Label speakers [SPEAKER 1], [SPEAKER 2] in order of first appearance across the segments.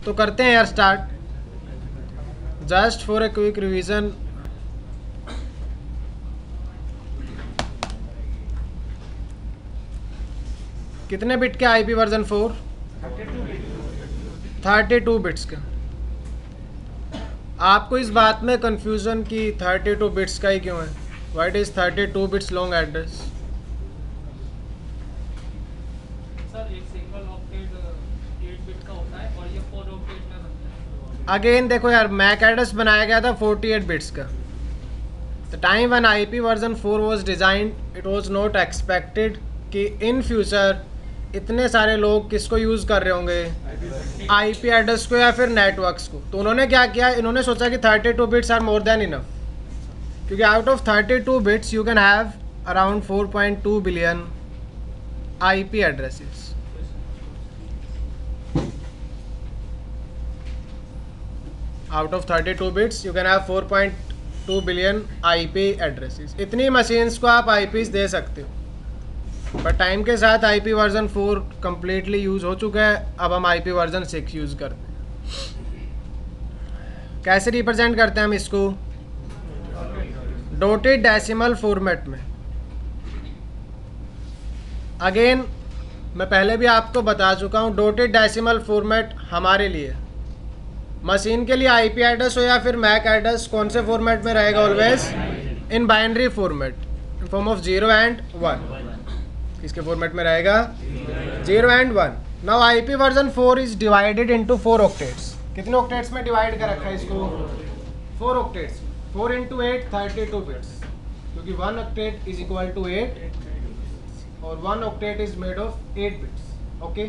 [SPEAKER 1] तो करते हैं यार start. Just for a quick revision, कितने बिट के आईपी वर्जन 4? 32 बिट्स का। आपको इस बात में कंफ्यूजन कि 32 बिट्स का ही क्यों है? What is 32 bits long address?
[SPEAKER 2] Sir एक सिंगल ऑक्टेट 8 बिट का होता है और ये 4 ऑक्टेट में बनता है।
[SPEAKER 1] अगेन देखो यार, मैक एड्रेस बनाया गया था 48 बिट्स का। The time when IP version 4 was designed, it was not expected कि इन फ्यूचर इतने सारे लोग किसको यूज़ कर रहे होंगे, आईपी एड्रेस को या फिर नेटवर्क्स को। तो उन्होंने क्या किया, इन्होंने सोचा कि 32 bits are more than enough, क्योंकि out of 32 bits you can have around 4.2 billion IP addresses. Out of 32 bits you can have 4.2 billion IP addresses. इतनी मशीन्स को आप आईपीज दे सकते हो, पर टाइम के साथ आईपी वर्जन 4 कम्प्लीटली यूज़ हो चुका है। अब हम आईपी वर्जन 6 यूज़ करते हैं। कैसे रिप्रेजेंट करते हैं हम इसको? डॉटेड डेसिमल फॉर्मेट में। अगेन मैं पहले भी आपको बता चुका हूँ, डॉटेड डेसिमल फॉर्मेट हमारे लिए, मशीन के लिए आईपी एड्रेस हो या फिर मैक एड्रेस, कौन से फॉर्मेट में रहेगा? Always in binary format, in form of 0 and 1। किसके फॉर्मेट में रहेगा? 0 and 1। Now IP version 4 is divided into 4 octets. कितने ऑक्टेट्स में डिवाइड कर रखा है इसको? 4 ऑक्टेट्स। 4 into 8 32 बिट्स, क्योंकि 1 ऑक्टेट इज इक्वल टू 8 और 1 octet is made of 8 bits. Okay,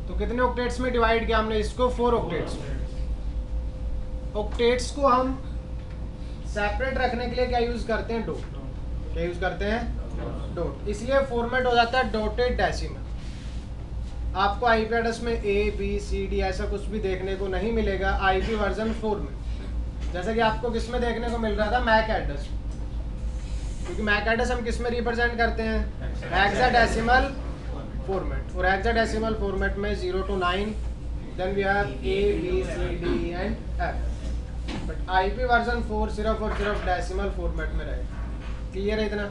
[SPEAKER 1] तो कितने ऑक्टेट्स में डिवाइड किया हमने इसको? 4 ऑक्टेट्स में। ऑक्टेट्स को हम सेपरेट रखने के लिए क्या यूज करते हैं? डॉट। क्या यूज करते हैं? डॉट। इसलिए फॉर्मेट हो जाता है डॉटेड डेसिमल। आपको आईपी एड्रेस में ए बी सी डी ऐसा कुछ भी देखने को नहीं मिलेगा आईपी वर्जन 4 में, जैसा कि आपको किस में देखने को मिल रहा था? MAC address. क्योंकि मैक एड्रेस हम किस में रिप्रेजेंट करते हैं? Hexadecimal format. और हेक्साडेसिमल फॉर्मेट में 0 to 9, then we have A B C D and F. But IP version 4 सिर्फ और सिर्फ डेसिमल फॉर्मेट में रहेगा। क्लियर है इतना?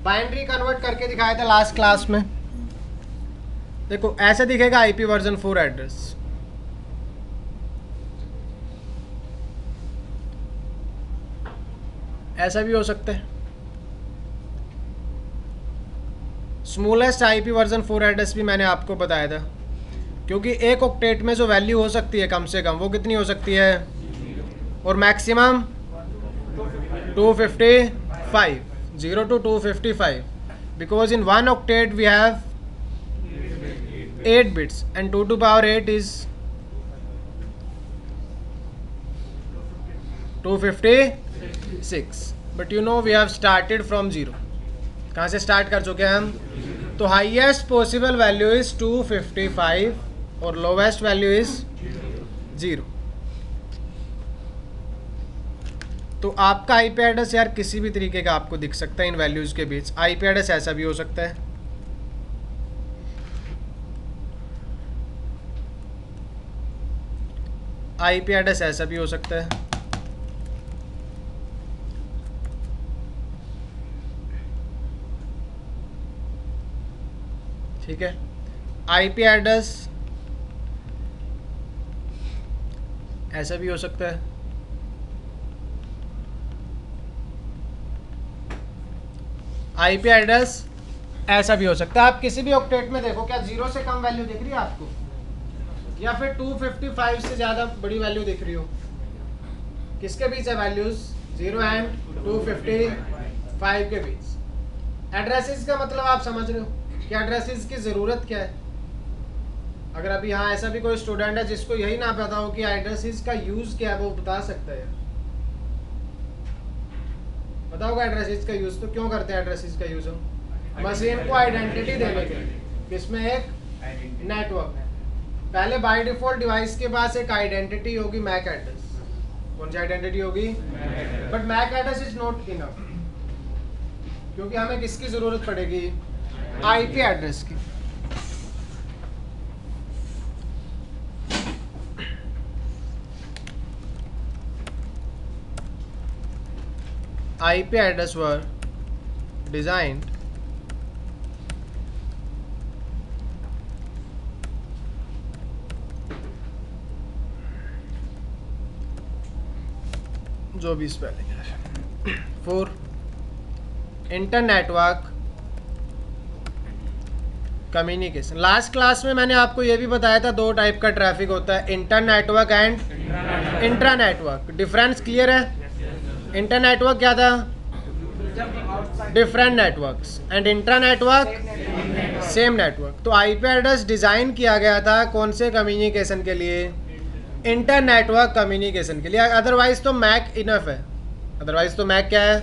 [SPEAKER 1] बाइनरी कन्वर्ट करके दिखाया था लास्ट क्लास में। देखो ऐसे दिखेगा आईपी वर्जन 4 एड्रेस। ऐसा भी हो सकता है। स्मॉलेस्ट आईपी वर्जन 4 एड्रेस भी मैंने आपको बताया था, क्योंकि एक ऑक्टेट में जो वैल्यू हो सकती है कम से कम वो कितनी हो सकती है? और maximum 255, 0 to 255, because in 1 octet we have 8 bits and 2 to power 8 is 256, but you know we have started from 0। कहाँ से स्टार्ट कर चुके हैं हम? तो हाईएस्ट पॉसिबल वैल्यू इज 255 और लोवेस्ट वैल्यू इज 0। तो आपका आईपी एड्रेस यार किसी भी तरीके का आपको दिख सकता है इन वैल्यूज़ के बीच। आईपी एड्रेस ऐसा भी हो सकता है, आईपी एड्रेस ऐसा भी हो सकता है। ठीक है, आईपी एड्रेस ऐसा भी हो सकता है। आईपी एड्रेस ऐसा भी हो सकता है। आप किसी भी ऑक्टेट में देखो, क्या 0 से कम वैल्यू दिख रही है आपको, या फिर 255 से ज़्यादा बड़ी वैल्यू दिख रही हो? किसके बीच है वैल्यूज? 0 and 255 के बीच। एड्रेसेस का मतलब आप समझ रहे हो कि एड्रेसेस की ज़रूरत क्या है। अगर अभी यहाँ ऐसा भी कोई स्टूडेंट है जिसको यही ना पता हो कि एड्रेसेस का यूज़ क्या है, वो बता सकता है। पता होगा एड्रेसेस का यूज़, तो क्यों करते हैं एड्रेसेस का यूज़ हम? मशीन को आइडेंटिटी देने के लिए। किसमें? एक नेटवर्क में। पहले बाय डिफॉल्ट डिवाइस के पास एक आइडेंटिटी होगी, मैक एड्रेस। कौन सी आइडेंटिटी होगी? But MAC address is not enough, क्योंकि हमें किसकी ज़रूरत पड़ेगी? आईपी एड्रेस की। IP address were designed जो भी स्पेलिंग है for internetwork communication. Last class में मैंने आपको ये भी बताया था दो टाइप का ट्रैफिक होता है, inter network and intra network. Difference clear है? इंटर नेटवर्क क्या था? Different networks, and intra network same network. तो आईपी एड्रेस डिज़ाइन किया गया था कौन से कम्युनिकेशन के लिए? इंटर नेटवर्क कम्युनिकेशन के लिए। अदरवाइज तो मैक इनफ है, अदरवाइज तो मैक क्या है?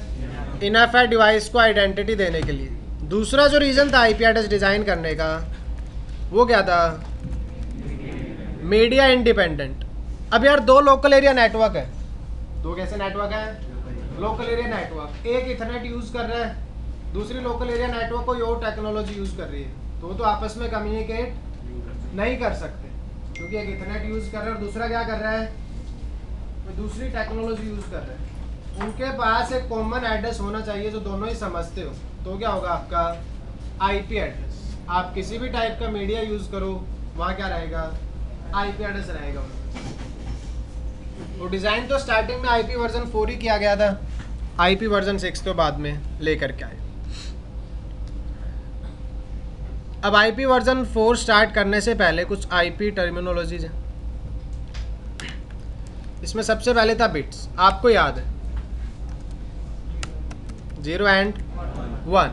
[SPEAKER 1] इनफ है डिवाइस को आइडेंटिटी देने के लिए। दूसरा जो रीज़न था आईपी एड्रेस डिज़ाइन करने का वो क्या था? Media independent. अब यार दो लोकल एरिया नेटवर्क है, दो कैसे नेटवर्क है? लोकल एरिया नेटवर्क, एक इथरनेट यूज़ कर रहा है, दूसरी लोकल एरिया नेटवर्क को योर टेक्नोलॉजी यूज़ कर रही है, तो आपस में कम्युनिकेट नहीं कर सकते क्योंकि एक इथरनेट यूज़ कर रहा है और दूसरा क्या कर रहा है? दूसरी टेक्नोलॉजी यूज़ कर रहा है। उनके पास एक कॉमन एड्रेस होना चाहिए जो दोनों ही समझते हो, तो क्या होगा आपका? IP address. आप किसी भी टाइप का मीडिया यूज़ करो वहाँ क्या रहेगा? आईपी एड्रेस रहेगा। वो डिज़ाइन तो स्टार्टिंग में आईपी वर्जन 4 ही किया गया था, आईपी वर्जन 6 तो बाद में लेकर के आए। अब आईपी वर्जन 4 स्टार्ट करने से पहले कुछ आईपी टर्मिनोलॉजीज हैं। इसमें सबसे पहले था बिट्स, आपको याद है 0 एंड 1।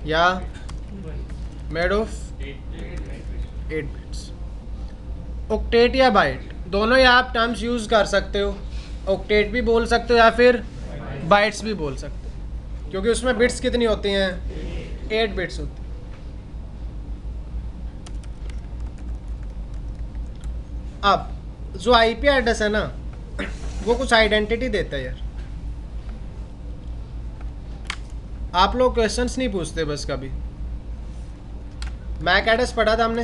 [SPEAKER 1] या मेड ऑफ 8 बिट्स। ऑक्टेट या बाइट दोनों ही आप टर्म्स यूज़ कर सकते हो, ऑक्टेट भी बोल सकते हो या फिर बाइट्स भी बोल सकते हो, क्योंकि उसमें बिट्स कितनी होती हैं? 8 बिट्स होती हैं। अब जो आईपी एड्रेस है ना वो कुछ आइडेंटिटी देता है यार। आप लोग क्वेश्चंस नहीं पूछते बस कभी। मैक एड्रेस पढ़ा था हमने।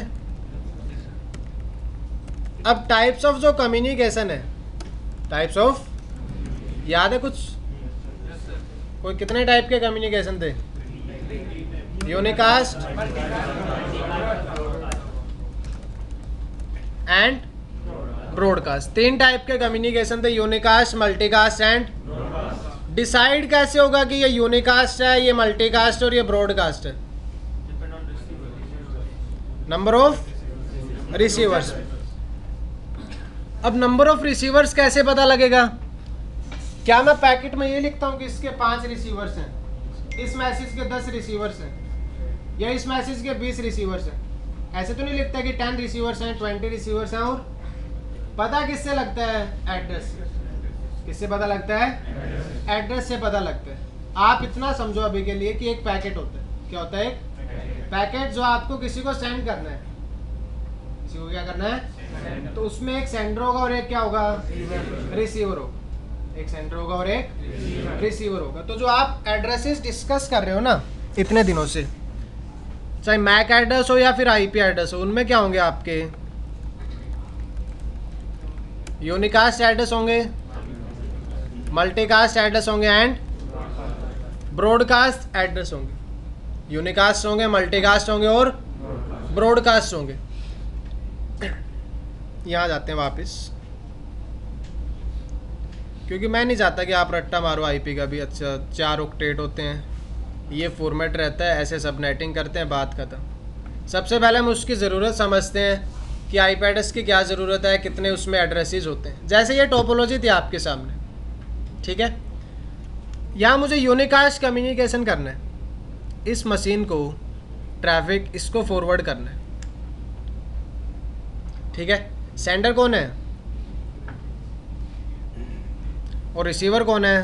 [SPEAKER 1] अब टाइप्स ऑफ जो कम्युनिकेशन है, टाइप्स ऑफ याद है कुछ? कोई कितने टाइप के कम्युनिकेशन थे? Unicast and broadcast. 3 टाइप के कम्युनिकेशन थे, यूनिकास्ट, मल्टीकास्ट एंड। डिसाइड कैसे होगा कि ये यूनिकास्ट है, ये मल्टीकास्ट और ये ब्रॉडकास्ट है? Number of receivers. अब नंबर ऑफ रिसीवर्स कैसे पता लगेगा? क्या मैं पैकेट में ये लिखता हूँ कि इसके 5 रिसीवर्स हैं, इस मैसेज के 10 रिसीवर्स हैं, या इस मैसेज के 20 रिसीवर्स हैं? ऐसे तो नहीं लिखता कि 10 रिसीवर्स हैं, 20 रिसीवर्स हैं। और पता किससे लगता है? एड्रेस। किससे पता लगता है? एड्रेस से पता लगता है। आप इतना समझो अभी के लिए कि एक पैकेट होता है। क्या होता है? एक पैकेट जो आपको किसी को सेंड करना है। किसी को क्या करना है? तो उसमें एक सेंडर होगा और एक क्या होगा? रिसीवर होगा। एक सेंडर होगा और एक रिसीवर होगा। तो जो आप एड्रेसेस डिस्कस कर रहे हो ना इतने दिनों से, चाहे मैक एड्रेस हो या फिर आईपी एड्रेस हो, उनमें क्या होंगे? आपके यूनिकास्ट एड्रेस होंगे, मल्टीकास्ट एड्रेस होंगे एंड ब्रॉडकास्ट एड्रेस होंगे। यूनिकास्ट होंगे, मल्टीकास्ट होंगे और ब्रॉडकास्ट होंगे। यहाँ जाते हैं वापस, क्योंकि मैं नहीं चाहता कि आप रट्टा मारो आईपी का भी। अच्छा 4 ऑक्टेट होते हैं, ये फॉर्मेट रहता है, ऐसे सब नेटिंग करते हैं, बात खत्म। सबसे पहले हम उसकी ज़रूरत समझते हैं कि आईपी एड्रेस की क्या ज़रूरत है, कितने उसमें एड्रेसेस होते हैं। जैसे ये टोपोलॉजी थी आपके सामने, ठीक है। यहाँ मुझे यूनिकास्ट कम्युनिकेशन करना है, इस मशीन को ट्रैफिक इसको फॉरवर्ड करना है, ठीक है। सेंडर कौन है और रिसीवर कौन है?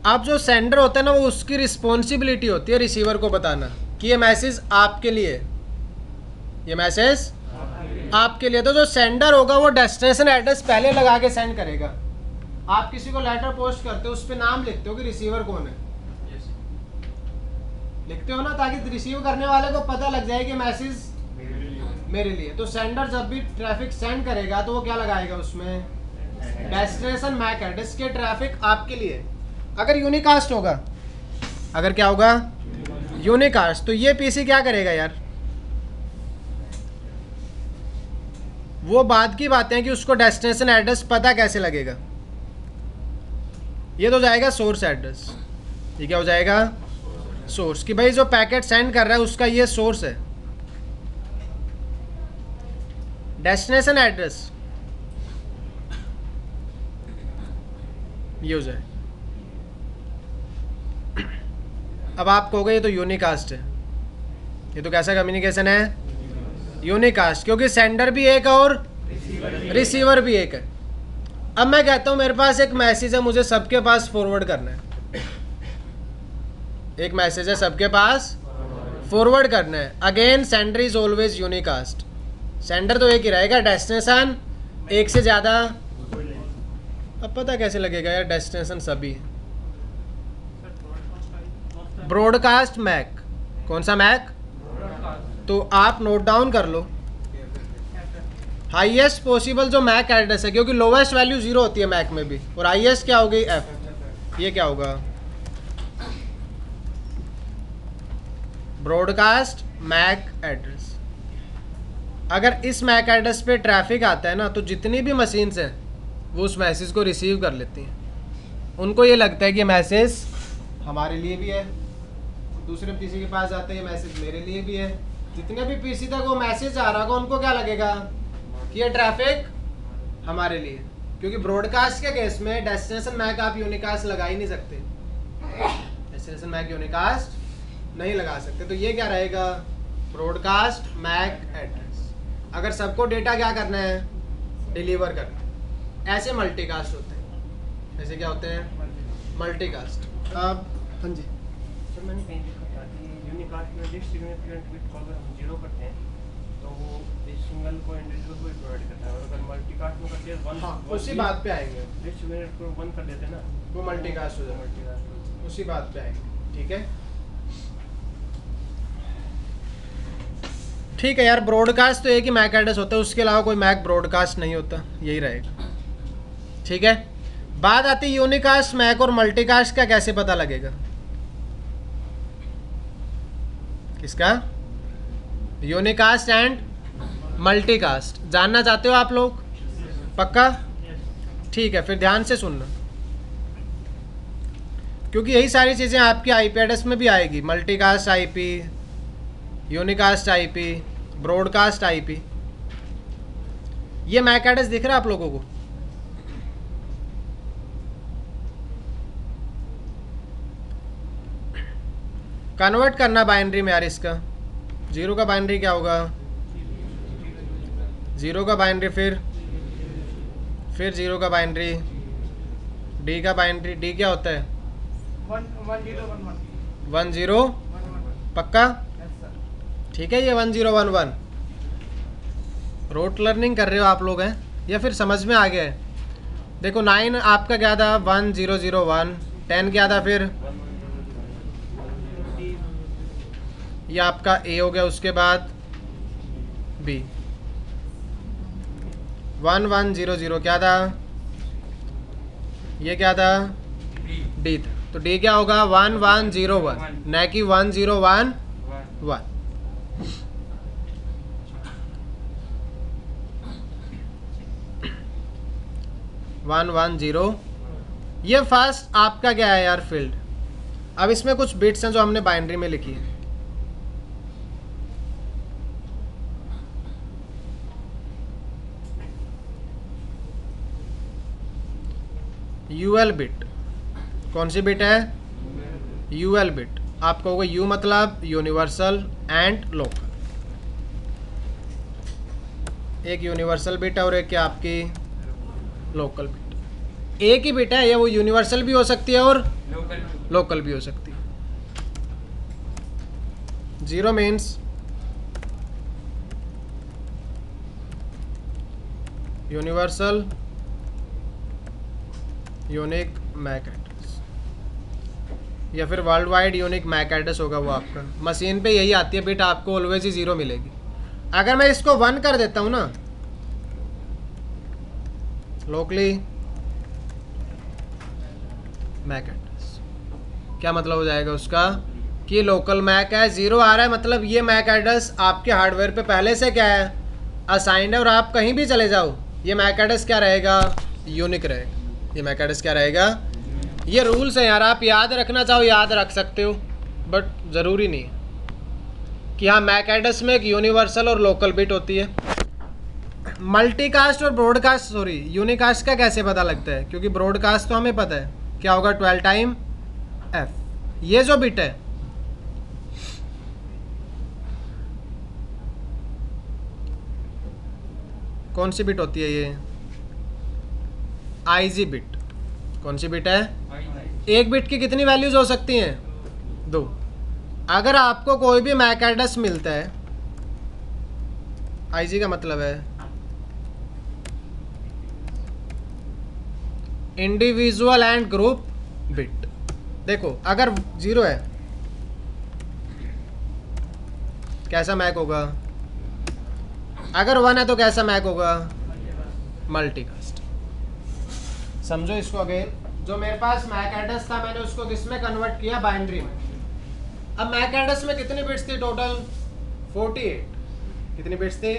[SPEAKER 1] अब जो सेंडर होता है ना वो उसकी रिस्पॉन्सिबिलिटी होती है रिसीवर को बताना कि ये मैसेज आपके लिए, ये मैसेज आपके लिए। तो जो सेंडर होगा वो डेस्टिनेशन एड्रेस पहले लगा के सेंड करेगा। आप किसी को लेटर पोस्ट करते हो, उस पर नाम लिखते हो कि रिसीवर कौन है। लिखते हो ना, ताकि रिसीव करने वाले को पता लग जाए कि मैसेज मेरे लिए। तो सेंडर जब भी ट्रैफिक सेंड करेगा तो वो क्या लगाएगा उसमें, डेस्टिनेशन मैक एड्रेस के ट्रैफिक आपके लिए। अगर यूनिकास्ट होगा, अगर क्या होगा यूनिकास्ट, तो ये पीसी क्या करेगा यार, वो बाद की बातें हैं कि उसको डेस्टिनेशन एड्रेस पता कैसे लगेगा। ये तो जाएगा सोर्स एड्रेस, ये क्या हो जाएगा सोर्स, कि भाई जो पैकेट सेंड कर रहा है उसका ये सोर्स है। डेस्टिनेशन एड्रेस ये हो जाए। अब आप कहोगे ये तो यूनिकास्ट है, ये तो कैसा कम्युनिकेशन है, यूनिकास्ट, क्योंकि सेंडर भी एक है और रिसीवर भी एक है। अब मैं कहता हूं मेरे पास एक मैसेज है, मुझे सबके पास फॉरवर्ड करना है, एक मैसेज है सबके पास फॉरवर्ड करना है। Again sender is always unicast, sender तो एक ही रहेगा, डेस्टिनेशन एक से ज़्यादा। अब पता कैसे लगेगा यार डेस्टिनेशन सभी। ब्रॉडकास्ट मैक, कौन सा मैक, तो आप नोट डाउन कर लो, हाईएस्ट पॉसिबल जो मैक एड्रेस है, क्योंकि लोवेस्ट वैल्यू 0 होती है मैक में भी, और हाईएस्ट क्या होगी एफ। ये क्या होगा ब्रॉडकास्ट मैक एड्रेस। अगर इस मैक एड्रेस पे ट्रैफिक आता है ना, तो जितनी भी मशीन्स हैं वो उस मैसेज को रिसीव कर लेती हैं। उनको ये लगता है कि मैसेज हमारे लिए भी है, दूसरे पीसी के पास जाते हैं मैसेज मेरे लिए भी है। जितने भी पीसी तक वो मैसेज आ रहा होगा उनको क्या लगेगा कि ये ट्रैफिक हमारे लिए, क्योंकि ब्रॉडकास्ट के केस में डेस्टिनेशन मैक आप यूनिकास्ट लगा ही नहीं सकते, डेस्टिनेशन मैक यूनिकास्ट नहीं लगा सकते। तो ये क्या रहेगा ब्रॉडकास्ट मैक एड्रेस। अगर सबको डेटा क्या करना है, डिलीवर करना है। ऐसे मल्टीकास्ट होते हैं, ऐसे क्या होते हैं मल्टीकास्ट। अब हाँ जी
[SPEAKER 3] सर, मैंने कहीं देखा था कि यूनिकास्ट में जिस सिग्निफिकेंट बिट को अगर हम 0 करते हैं तो वो इस सिंगल को इंडिविजुअल को प्रोवाइड करता है, और अगर मल्टीकास्ट में करते हैं 1,
[SPEAKER 1] हाँ उसी बात पे आएंगे,
[SPEAKER 3] जिस सिग्निफिकेंट को 1 कर देते हैं ना,
[SPEAKER 1] वो मल्टीकास्ट हो जाएगा,
[SPEAKER 3] मल्टीकास्ट।
[SPEAKER 1] उसी बात पे आएंगे। ठीक है, ठीक है यार। ब्रॉडकास्ट तो एक ही मैक एड्रेस होता है, उसके अलावा कोई मैक ब्रॉडकास्ट नहीं होता, यही रहेगा। ठीक है, बात आती है यूनिकास्ट मैक और मल्टीकास्ट का कैसे पता लगेगा। किसका, यूनिकास्ट एंड मल्टीकास्ट जानना चाहते हो आप लोग, पक्का? ठीक है, फिर ध्यान से सुनना, क्योंकि यही सारी चीज़ें आपकी आईपी एड्रेस में भी आएगी। Multicast IP, unicast IP, broadcast IP. ये मैक एड्रेस दिख रहा है आप लोगों को? कन्वर्ट करना बाइनरी में यार इसका। 0 का बाइनरी क्या होगा, 0 का बाइनरी, फिर 0 का बाइनरी, डी का बाइनरी। डी क्या होता है 1011, पक्का? ठीक है, ये 1011। रोट लर्निंग कर रहे हो आप लोग हैं या फिर समझ में आ गया है? देखो 9 आपका क्या था 1001, 10 क्या था, फिर ये आपका ए हो गया, उसके बाद बी। 1100 क्या था, ये क्या था डी था, तो डी क्या होगा 1101, न कि 1011। 110, ये फर्स्ट आपका क्या है यार फील्ड। अब इसमें कुछ बिट्स हैं जो हमने बाइनरी में लिखी है। यूएल बिट, कौन सी बिट है, यूएल बिट। आप कहोगे यू मतलब यूनिवर्सल एंड लोकल, एक यूनिवर्सल बिट है और एक क्या आपकी लोकल बिट। एक ही बिट है, या वो यूनिवर्सल भी हो सकती है और लोकल भी हो सकती है। 0 means universal unique MAC address. या फिर world wide unique MAC address होगा वो आपका। मशीन पे यही आती है बिट, आपको ऑलवेज ही 0 मिलेगी। अगर मैं इसको 1 कर देता हूँ ना लोकली मैक एड्रेस, क्या मतलब हो जाएगा उसका कि लोकल मैक है, 0 आ रहा है, मतलब ये मैक एड्रेस आपके हार्डवेयर पे पहले से क्या है असाइंड है, और आप कहीं भी चले जाओ ये मैक एड्रेस क्या रहेगा यूनिक रहेगा। ये मैक एड्रेस क्या रहेगा, ये रूल्स है यार, आप याद रखना चाहो याद रख सकते हो, बट ज़रूरी नहीं है कि हाँ मैक एड्रेस में एक यूनिवर्सल और लोकल बिट होती है। मल्टीकास्ट और ब्रॉडकास्ट यूनिकास्ट का कैसे पता लगता है, क्योंकि ब्रॉडकास्ट तो हमें पता है क्या होगा 12 टाइम एफ, ये जो बिट है कौन सी बिट होती है, ये आईजी बिट। कौन सी बिट है, एक बिट की कितनी वैल्यूज हो सकती हैं 2। अगर आपको कोई भी मैक एड्रेस मिलता है, आईजी का मतलब है इंडिविजुअल एंड ग्रुप बिट। देखो अगर 0 है कैसा मैक होगा, अगर 1 है तो कैसा मैक होगा मल्टीकास्ट। समझो इसको अगेन, जो मेरे पास मैक एड्रेस था मैंने उसको किस में कन्वर्ट किया, बाइनरी में। अब मैक एड्रेस में कितनी बिट्स थी टोटल 48, कितनी बिट्स थी,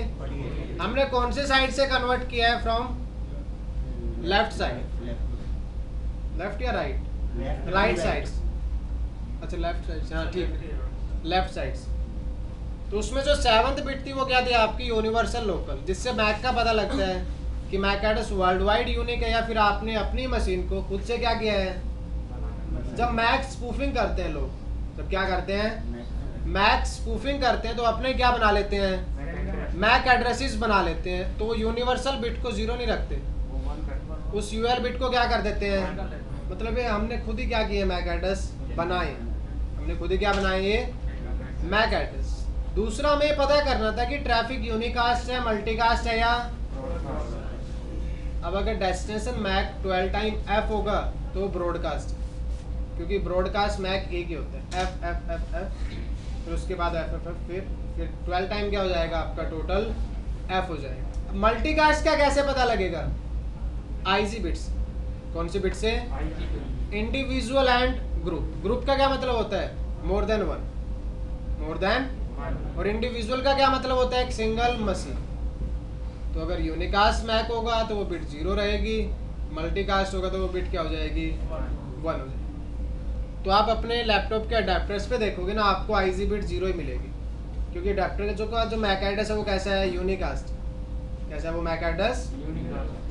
[SPEAKER 1] हमने कौन से साइड से कन्वर्ट किया है, फ्रॉम लेफ्ट साइड, लेफ्ट या राइट, राइट साइड, अच्छा लेफ्ट साइड, हाँ ठीक लेफ्ट साइड। तो उसमें जो 7th बिट थी वो क्या थी आपकी यूनिवर्सल लोकल, जिससे मैक का पता लगता है कि MAC address world wide unique है या फिर आपने अपनी मशीन को खुद से क्या किया है। जब मैक स्पूफिंग करते हैं लोग, जब क्या करते हैं मैक स्पूफिंग करते हैं तो अपने क्या बना लेते हैं मैक एड्रेसेस बना लेते हैं, तो वो यूनिवर्सल बिट को 0 नहीं रखते, उस यूएल बिट को क्या कर देते हैं, मतलब ये हमने खुद ही क्या किया मैक एड्रेस बनाए, हमने खुद ही क्या बनाए ये मैक एड्रेस। दूसरा हमें पता करना था कि ट्रैफिक यूनिकास्ट है मल्टीकास्ट है या, अब अगर डेस्टिनेशन मैक 12 टाइम एफ होगा तो ब्रॉडकास्ट, क्योंकि ब्रॉडकास्ट मैक एक ही होता है एफ एफ एफ एफ, फिर उसके बाद एफ एफ एफ, फिर 12 टाइम क्या हो जाएगा आपका टोटल एफ हो जाएगा। मल्टीकास्ट का कैसे पता लगेगा, आईजी बिट्स, कौन सी बिट से, इंडिविजुअल एंड ग्रुप। ग्रुप का क्या मतलब होता है more than one, more than, और इंडिविजुअल का क्या मतलब होता है एक सिंगल मशीन। तो अगर यूनिकास्ट मैक होगा तो वो बिट 0 रहेगी, मल्टीकास्ट होगा तो वो बिट क्या हो जाएगी 1 हो जाएगी। तो आप अपने लैपटॉप के अडेप्टर्स पे देखोगे ना आपको आईजी बिट 0 ही मिलेगी, क्योंकि अडेप्टर का जो मैक एड्रेस है वो कैसा है यूनिकास्ट, कैसा है वो मैक एड्रेस।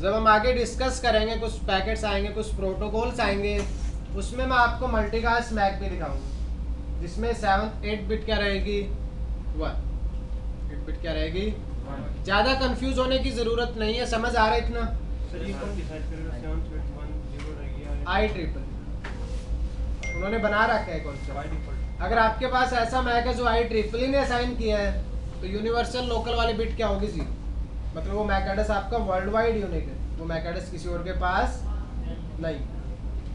[SPEAKER 1] जब हम आगे डिस्कस करेंगे कुछ पैकेट्स आएंगे कुछ प्रोटोकॉल्स आएंगे, उसमें मैं आपको मल्टीकास्ट मैक भी दिखाऊंगा, जिसमें 8 बिट क्या रहेगी 1, 8 बिट क्या रहेगी। ज़्यादा कंफ्यूज होने की ज़रूरत नहीं है, समझ आ रहा है इतना।
[SPEAKER 3] सर ये कौन डिसाइड करेगा 7th बिट 1 0 रहेगी या
[SPEAKER 1] IEEE उन्होंने बना रखा है कौन सा
[SPEAKER 3] बाय डिफॉल्ट।
[SPEAKER 1] अगर आपके पास ऐसा मैक है जो IEEE ने असाइन किया है तो यूनिवर्सल लोकल वाली बिट क्या होगी 0, मतलब वो मैक एड्रेस आपका वर्ल्ड वाइड यूनिक है, वो मैक एड्रेस किसी और के पास नहीं।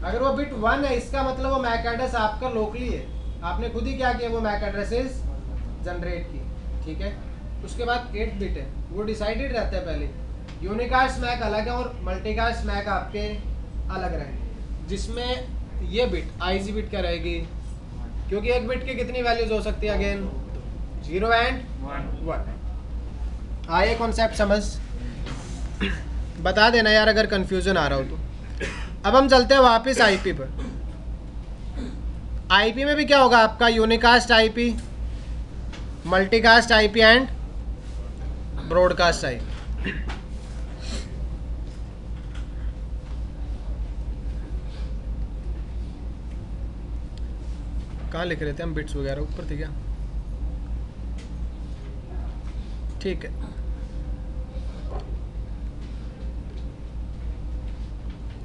[SPEAKER 1] अगर वो बिट 1 है इसका मतलब वो मैक एड्रेस आपका लोकली है, आपने खुद ही क्या किया वो मैक एड्रेसेस जनरेट की, ठीक है। उसके बाद 8 बिट है वो डिसाइडेड रहता है पहले, यूनिकास्ट मैक अलग है और मल्टीकास्ट मैक आपके अलग रहेंगे, जिसमें ये बिट आईजी बिट क्या रहेगी, क्योंकि एक बिट की कितनी वैल्यूज हो सकती है अगेन 0 एंड 1। आए कॉन्सेप्ट समझ, बता देना यार अगर कंफ्यूजन आ रहा हो तो। अब हम चलते हैं वापस आईपी पर। आईपी में भी क्या होगा आपका unicast IP, multicast IP and broadcast IP. कहाँ लिख रहे थे हम, बिट्स वगैरह ऊपर थी क्या, ठीक है।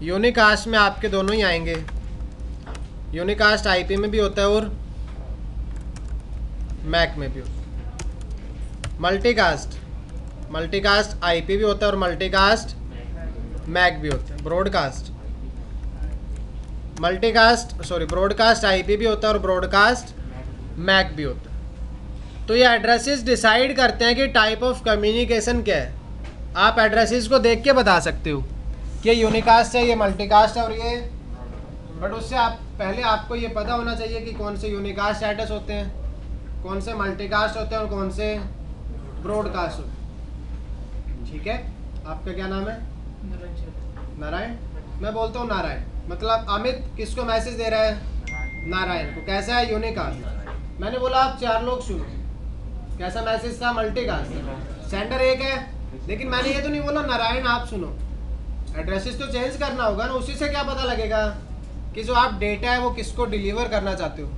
[SPEAKER 1] यूनिकास्ट में आपके दोनों ही आएंगे, यूनिकास्ट आईपी में भी होता है और मैक में भी होता है। मल्टीकास्ट आईपी भी होता है और मल्टीकास्ट मैक भी होता है। ब्रॉडकास्ट ब्रॉडकास्ट आईपी भी होता है और ब्रॉडकास्ट मैक भी होता है। तो ये एड्रेसेस डिसाइड करते हैं कि टाइप ऑफ कम्युनिकेशन क्या है। आप एड्रेसेस को देख के बता सकते हो कि यूनिकास्ट है, ये मल्टीकास्ट है और ये, बट उससे आप पहले आपको ये पता होना चाहिए कि कौन से यूनिकास्ट एड्रेस होते हैं, कौन से मल्टीकास्ट होते हैं और कौन से ब्रॉडकास्ट होते हैं। ठीक है, आपका क्या नाम है? नारायण। मैं बोलता हूँ नारायण, मतलब अमित किसको मैसेज दे रहा है? नारायण को। कैसा है? यूनिकास्ट। मैंने बोला आप 4 लोग सुनो, कैसा मैसेज था? मल्टीकास्ट। सेंडर एक है, लेकिन मैंने ये तो नहीं बोला नारायण आप सुनो। एड्रेसेस तो चेंज करना होगा ना, उसी से क्या पता लगेगा कि जो आप डेटा है वो किसको डिलीवर करना चाहते हो।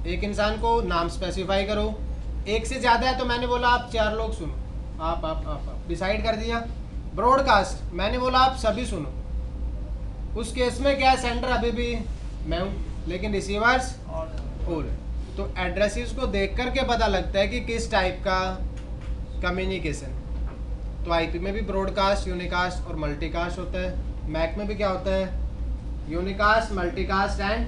[SPEAKER 1] एक इंसान को नाम स्पेसिफाई करो, एक से ज़्यादा है तो मैंने बोला आप 4 लोग सुनो, आप डिसाइड कर दिया। ब्रॉडकास्ट मैंने बोला आप सभी सुनो। उस केस में क्या है? सेंडर अभी भी मैं हूँ, लेकिन रिसीवर्स ऑल। तो एड्रेसेस को देख करके पता लगता है कि किस टाइप का कम्युनिकेशन। तो आईपी में भी ब्रॉडकास्ट, यूनिकास्ट और मल्टीकास्ट होता है। मैक में भी क्या होता है? यूनिकास्ट, मल्टीकास्ट एंड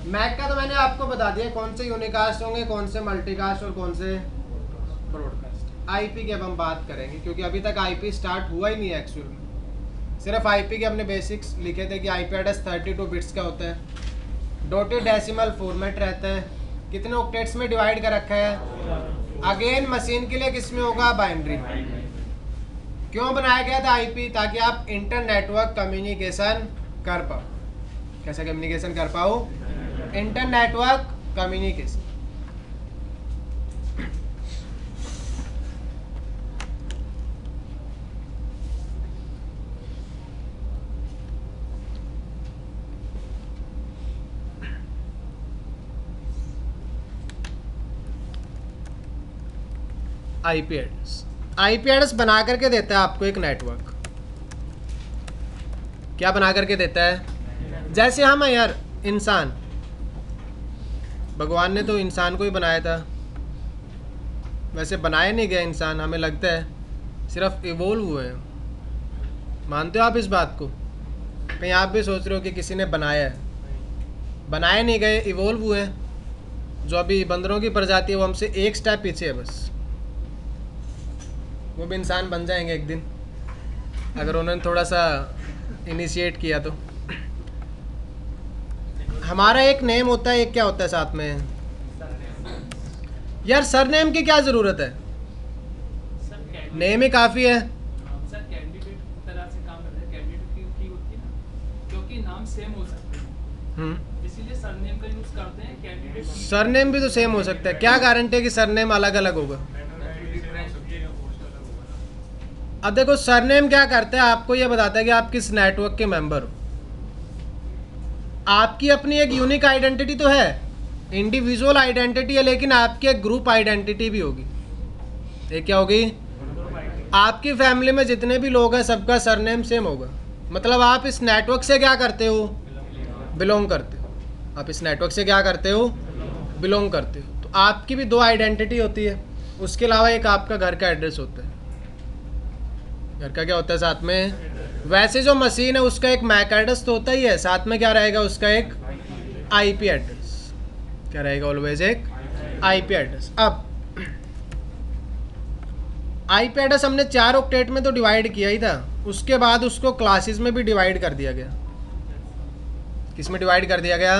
[SPEAKER 1] मैक का तो मैंने आपको बता दिया कौन से यूनिकास्ट होंगे, कौन से मल्टीकास्ट और कौन से ब्रॉडकास्ट। आईपी की अब हम बात करेंगे, क्योंकि अभी तक आईपी स्टार्ट हुआ ही नहीं है एक्चुअल में। सिर्फ आईपी के हमने बेसिक्स लिखे थे कि आईपी एड्रेस 32 बिट्स का होता है, डॉटेड डेसिमल फॉर्मेट रहता है, कितने ऑक्टेट्स में डिवाइड कर रखा है। अगेन मशीन के लिए किस में होगा? बाइनरी। क्यों बनाया गया था आईपी? ताकि आप इंटर नेटवर्क कम्युनिकेशन कर पाओ। कैसा कम्युनिकेशन कर पाओ? Inter network communication. IP address, IP address बना करके देता है आपको एक नेटवर्क। क्या बना करके देता है? जैसे हम हैं यार, इंसान, भगवान ने तो इंसान को ही बनाया था, वैसे बनाया नहीं गया इंसान, हमें लगता है सिर्फ इवोल्व हुए हैं। मानते हो आप इस बात को? कहीं आप भी सोच रहे हो कि किसी ने बनाया है? बनाए नहीं गए, इवोल्व हुए हैं। जो अभी बंदरों की प्रजाति है वो हमसे एक स्टेप पीछे है बस। वो भी इंसान बन जाएंगे एक दिन, अगर उन्होंने थोड़ा सा इनिशिएट किया तो। हमारा एक नेम होता है, एक क्या होता है साथ में? यार सरनेम की क्या ज़रूरत है? नेम ही काफ़ी है।
[SPEAKER 2] सर कैंडिडेट तरह से काम करते हैं, कैंडिडेट की होती है ना, क्योंकि नाम सेम हो सकते हैं, इसीलिए सरनेम का यूज़ करते हैं। कैंडिडेट
[SPEAKER 1] सरनेम भी तो सेम हो सकता है, क्या गारंटी है कि सरनेम अलग अलग होगा? अब देखो सरनेम क्या करता है, आपको ये बताता है कि आप किस नेटवर्क के मेंबर हो। आपकी अपनी एक यूनिक आइडेंटिटी तो है, इंडिविजुअल आइडेंटिटी है, लेकिन आपकी एक ग्रुप आइडेंटिटी भी होगी। एक क्या होगी? आपकी फैमिली में जितने भी लोग हैं सबका सरनेम सेम होगा। मतलब आप इस नेटवर्क से क्या करते हो? बिलोंग करते हो। आप इस नेटवर्क से क्या करते हो? बिलोंग करते हो। तो आपकी भी 2 आइडेंटिटी होती है। उसके अलावा एक आपका घर का एड्रेस होता है। घर का क्या होता है साथ में? वैसे जो मशीन है उसका एक मैक एड्रेस तो होता ही है, साथ में क्या रहेगा? उसका एक आईपी एड्रेस। क्या रहेगा? ऑलवेज एक आईपी एड्रेस। अब आईपी एड्रेस हमने 4 ऑक्टेट में तो डिवाइड किया ही था, उसके बाद उसको क्लासेस में भी डिवाइड कर दिया गया। किस में डिवाइड कर दिया गया?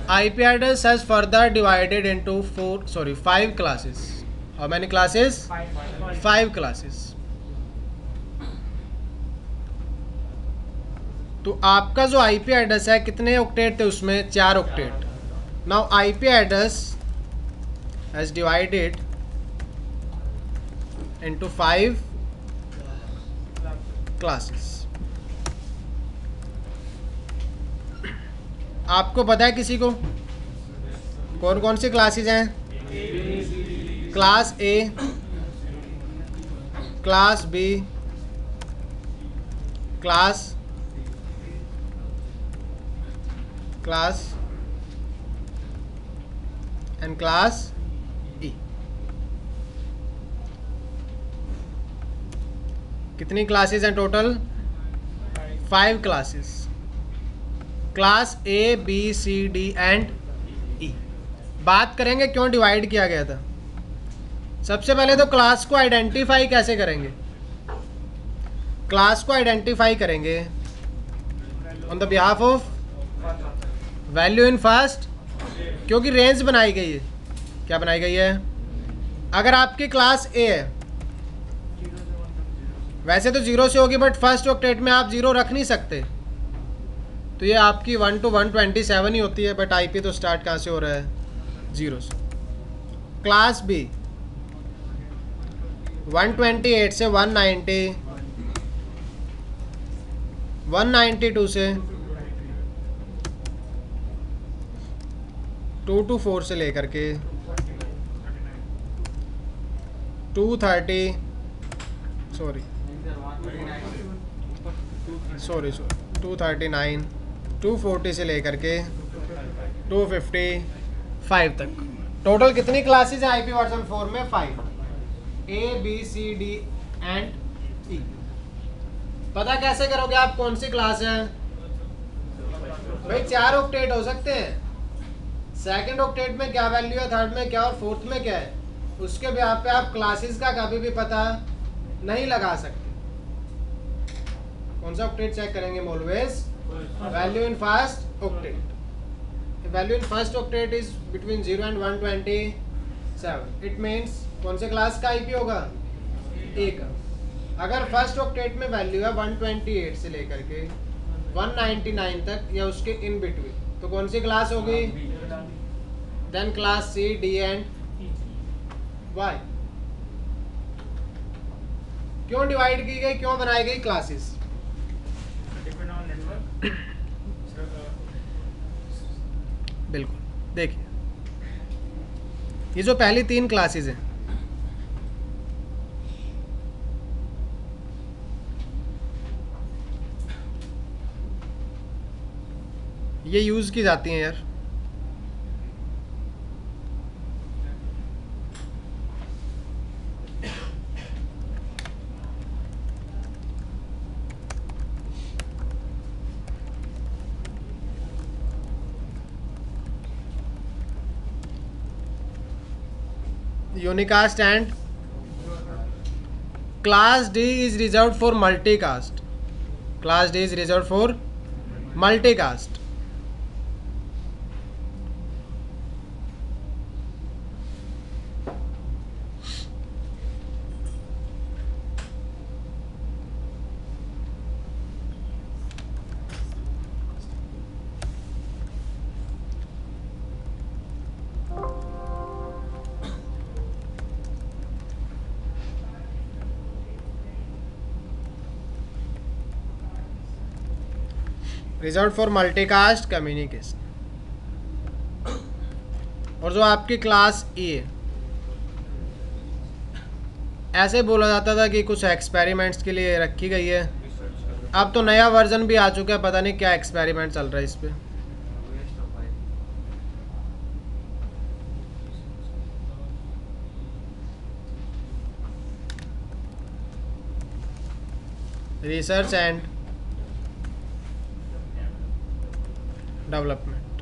[SPEAKER 1] IP address has further divided into 5 classes. How many classes? 5 classes. तो आपका जो आईपी एड्रेस है कितने ऑक्टेट थे उसमें? 4 octet. Now IP address has divided into 5 classes. आपको पता है किसी को कौन कौन सी क्लासेस हैं? Class A, class B, class and class E. कितनी क्लासेस हैं total? 5 classes. Class A B C D and E. बात करेंगे क्यों डिवाइड किया गया था। सबसे पहले तो क्लास को आइडेंटिफाई कैसे करेंगे। क्लास को आइडेंटिफाई करेंगे on the behalf of value in first, क्योंकि रेंज बनाई गई है। क्या बनाई गई है? अगर आपकी क्लास ए है, वैसे तो 0 से होगी, बट फर्स्ट ऑक्टेट में आप 0 रख नहीं सकते, तो ये आपकी 1 to 127 ही होती है। बट आईपी तो स्टार्ट कहाँ से हो रहा है? 0 से। क्लास बी 128 से 190, 192 से 224 से लेकर के 230 239, 240 से लेकर के 255 तक। टोटल कितनी क्लासेस हैं आईपी वर्जन 4 में? 5। A B C D and E. पता कैसे करोगे आप कौन सी क्लास है? भाई 4 ऑक्टेट हो सकते हैं, सेकंड ऑक्टेट में क्या वैल्यू है, थर्ड में क्या और फोर्थ में क्या है, उसके बिहाफ पे आप क्लासेस का कभी भी पता नहीं लगा सकते। कौन सा ऑक्टेट चेक करेंगे? Always value in first octet. Value in first octet is between 0 and 127। It means कौन से क्लास का आईपी होगा? ए का। अगर फर्स्ट ऑक्टेट में वैल्यू है 128 से लेकर के 199 तक या उसके इन बिटवीन, तो कौन सी क्लास होगी? Then class C D and Y. क्यों डिवाइड की गई, क्यों बनाई गई क्लासेस? बिल्कुल, देखिए ये जो पहली 3 क्लासेस हैं, ये यूज की जाती हैं यार। Unicast and class D is reserve for multicast. Class D is reserve for multicast. Reserve for multicast communication. और जो आपकी क्लास ई है, ऐसे बोला जाता था कि कुछ एक्सपेरिमेंट्स के लिए रखी गई है। अब तो नया वर्जन भी आ चुका है, पता नहीं क्या एक्सपेरिमेंट चल रहा है इस पे। Research and development.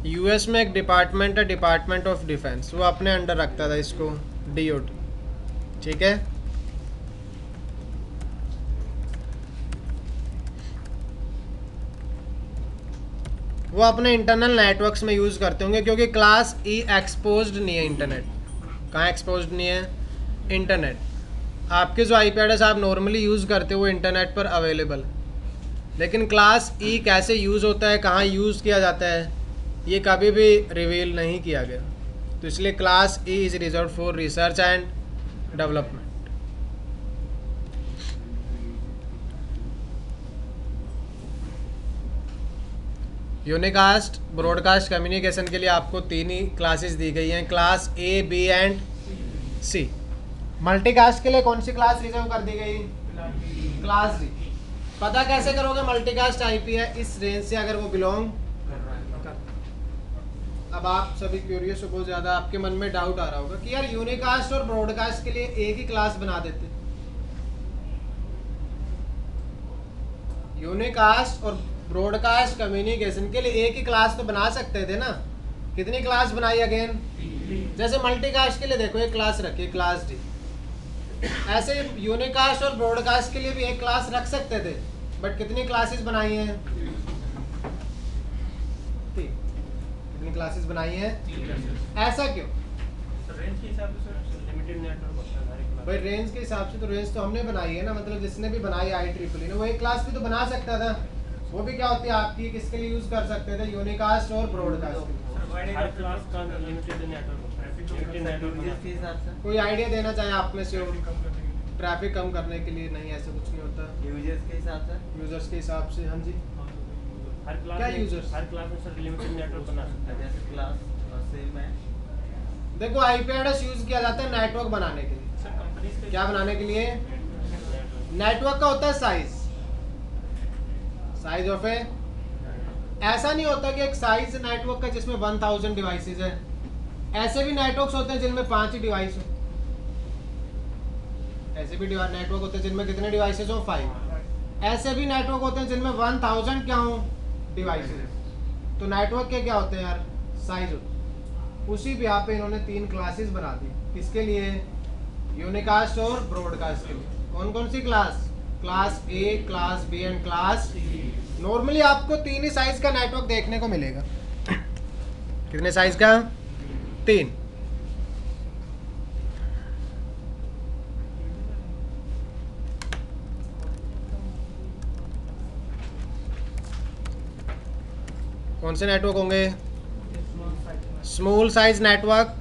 [SPEAKER 1] यूएस में एक डिपार्टमेंट है, डिपार्टमेंट ऑफ डिफेंस, वो अपने अंडर रखता था इसको, डीओडी। ठीक है, वो अपने इंटरनल नेटवर्क्स में यूज़ करते होंगे, क्योंकि क्लास ई एक्सपोज्ड नहीं है इंटरनेट। कहाँ एक्सपोज्ड नहीं है? इंटरनेट। आपके जो आईपी एड्रेस आप नॉर्मली यूज़ करते हो वो इंटरनेट पर अवेलेबल, लेकिन क्लास ई कैसे यूज़ होता है, कहाँ यूज़ किया जाता है, ये कभी भी रिवील नहीं किया गया। तो इसलिए class E is reserve for research and development. Unicast broadcast communication के लिए आपको 3 ही क्लासेस दी गई हैं, class A B and C. Multicast के लिए कौन सी क्लास रिजर्व कर दी गई? Class D. पता कैसे करोगे मल्टीकास्ट आईपी है? इस रेंज से अगर वो बिलोंग कर। अब आप सभी क्यूरियस हो, बहुत ज़्यादा आपके मन में डाउट आ रहा होगा कि यार यूनिकास्ट और ब्रॉडकास्ट के लिए एक ही क्लास बना देते। यूनिकास्ट और ब्रॉडकास्ट कम्युनिकेशन के लिए एक ही क्लास तो बना सकते थे ना। कितनी क्लास बनाई अगेन? जैसे मल्टीकास्ट के लिए देखो एक क्लास रखी, क्लास डी। ऐसे यूनिकास्ट और ब्रॉडकास्ट के लिए भी एक क्लास रख सकते थे, बट कितनी क्लासेस बनाई हैं? 3। कितनी क्लासेस बनाई हैं? ऐसा क्यों?
[SPEAKER 3] रेंज के हिसाब से लिमिटेड नेटवर्क होता है हर एक
[SPEAKER 1] भाई रेंज के हिसाब से तो रेंज तो हमने बनाई है ना, मतलब जिसने भी बनाई IEEE ने वो एक क्लास भी तो बना सकता था। वो भी क्या होती है आपकी, किसके लिए यूज कर सकते थे? यूनिकास्ट और ब्रॉडकास्ट।
[SPEAKER 3] हर क्लास का लिमिटेड नेटवर्क होता है, लिमिटेड नेटवर्क के हिसाब से।
[SPEAKER 1] कोई आइडिया देना चाहे आप में से? ट्रैफिक कम करने के लिए? नहीं, ऐसा कुछ नहीं होता।
[SPEAKER 3] यूजर्स के हिसाब से,
[SPEAKER 1] यूजर्स के हिसाब से। हाँ जी,
[SPEAKER 3] हर क्लास
[SPEAKER 1] क्या
[SPEAKER 3] में
[SPEAKER 1] यूजर्स?
[SPEAKER 3] हर क्लास में सर लिमिटेड नेटवर्क बना सकता है। जैसे क्लास सेम है।
[SPEAKER 1] देखो IP एड्रेस यूज किया जाता है नेटवर्क बनाने के लिए।
[SPEAKER 2] सर कंपनीज के
[SPEAKER 1] क्या बनाने के लिए? नेटवर्क का होता है साइज, साइज ऑफ ए। ऐसा नहीं होता कि एक साइज नेटवर्क का जिसमें 1000 डिवाइसेस है। ऐसे भी नेटवर्क्स होते हैं जिनमें 5 ही डिवाइस हो। ऐसे भी नेटवर्क होते हैं जिनमें कितने डिवाइसेस हो? 5। ऐसे भी नेटवर्क होते हैं जिनमें 1000 क्या हो? डिवाइसेस। तो नेटवर्क के क्या होते हैं यार? साइज होते हैं। उसी भी यहाँ पे इन्होंने 3 क्लासेस बना दी। किसके लिए? यूनिकास्ट और ब्रॉडकास्ट के लिए। कौन कौन सी class? Class A, class B and class C। Normally आपको 3 ही साइज का नेटवर्क देखने को मिलेगा। कितने साइज का? 3। कौन से नेटवर्क होंगे? Small size network,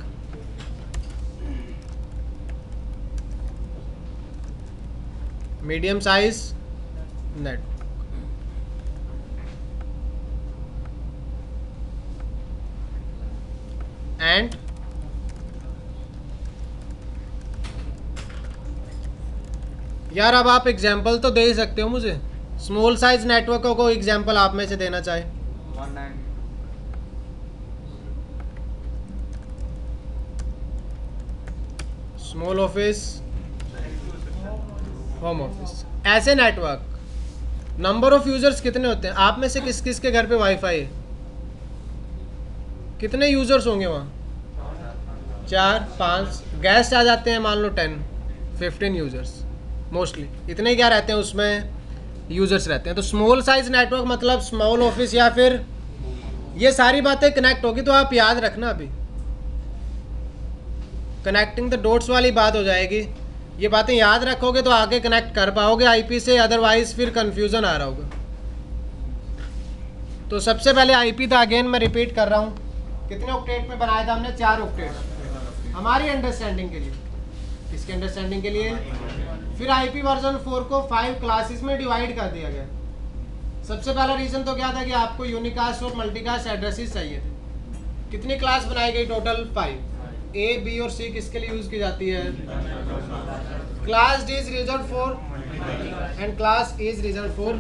[SPEAKER 1] medium size network, and यार अब आप एग्जांपल तो दे ही सकते हो मुझे। स्मॉल साइज नेटवर्क का कोई एग्जांपल आप में से देना चाहे। स्मॉल ऑफिस, होम ऑफिस, ऐसे नेटवर्क। नंबर ऑफ यूजर्स कितने होते हैं? आप में से किस किस के घर पे वाईफाई है? कितने यूजर्स होंगे वहाँ? 4, 5। गेस्ट आ जाते हैं मान लो 10, 15 यूजर्स मोस्टली। इतने क्या रहते हैं उसमें? यूजर्स रहते हैं। तो स्मॉल साइज नेटवर्क मतलब स्मॉल ऑफिस, या फिर ये सारी बातें कनेक्ट होगी। तो आप याद रखना, अभी कनेक्टिंग द डॉट्स वाली बात हो जाएगी। ये बातें याद रखोगे तो आगे कनेक्ट कर पाओगे IP से, अदरवाइज फिर कंफ्यूजन आ रहा होगा। तो सबसे पहले IP था, अगेन मैं रिपीट कर रहा हूँ। कितने ऑक्टेट में बनाया था हमने? 4 ऑक्टेट, हमारी अंडरस्टैंडिंग के लिए। किसके अंडरस्टैंडिंग के लिए? फिर IP वर्जन 4 को 5 क्लासेस में डिवाइड कर दिया गया। सबसे पहला रीज़न तो क्या था कि आपको यूनिकास्ट और मल्टीकास्ट एड्रेसेस चाहिए थे। कितनी क्लास बनाई गई? टोटल 5। A, B और C किसके लिए यूज़ की जाती है? Class D is reserve for and class A is reserve for.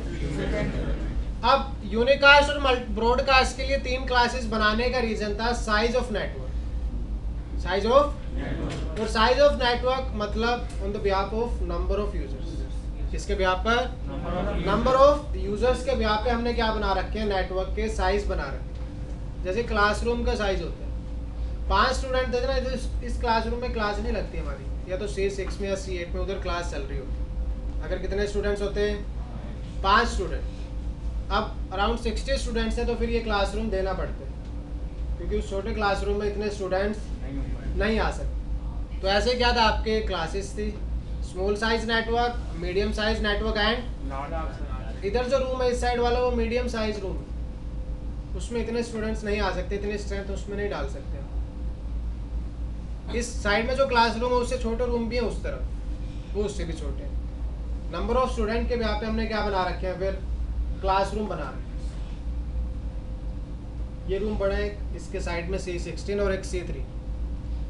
[SPEAKER 1] अब यूनिकास्ट और ब्रॉडकास्ट के लिए 3 क्लासेस बनाने का रीज़न था size of network. Size of, और साइज ऑफ नेटवर्क मतलब on the behalf of number of users. किसके बिहाफ पर? नंबर ऑफ यूजर्स के बिहाफ पे हमने क्या बना रखे हैं? नेटवर्क के साइज बना रखे हैं। जैसे क्लासरूम का साइज होता है, 5 स्टूडेंट थे ना, इस क्लासरूम में क्लास नहीं लगती हमारी, या तो C6 में या C8 में उधर क्लास चल रही होती। अगर कितने स्टूडेंट्स होते हैं? 5 स्टूडेंट। अब अराउंड 60 स्टूडेंट्स हैं, तो फिर ये क्लासरूम देना पड़ता है, क्योंकि उस छोटे क्लासरूम में इतने स्टूडेंट्स नहीं आ सकते। तो ऐसे क्या था, आपके क्लासेस थी small size network, medium size network and इधर जो रूम है इस साइड वाला वो मीडियम साइज रूम है, उसमें इतने स्टूडेंट्स नहीं आ सकते, इतने स्ट्रेंथ उसमें नहीं डाल सकते। इस साइड में जो क्लासरूम है उससे छोटे रूम भी है उस तरफ, वो उससे भी छोटे हैं। नंबर ऑफ स्टूडेंट के यहाँ पे हमने क्या बना रखे हैं? फिर क्लासरूम बना रखे हैं। ये रूम बड़ा है, इसके साइड में C16 और एक C3,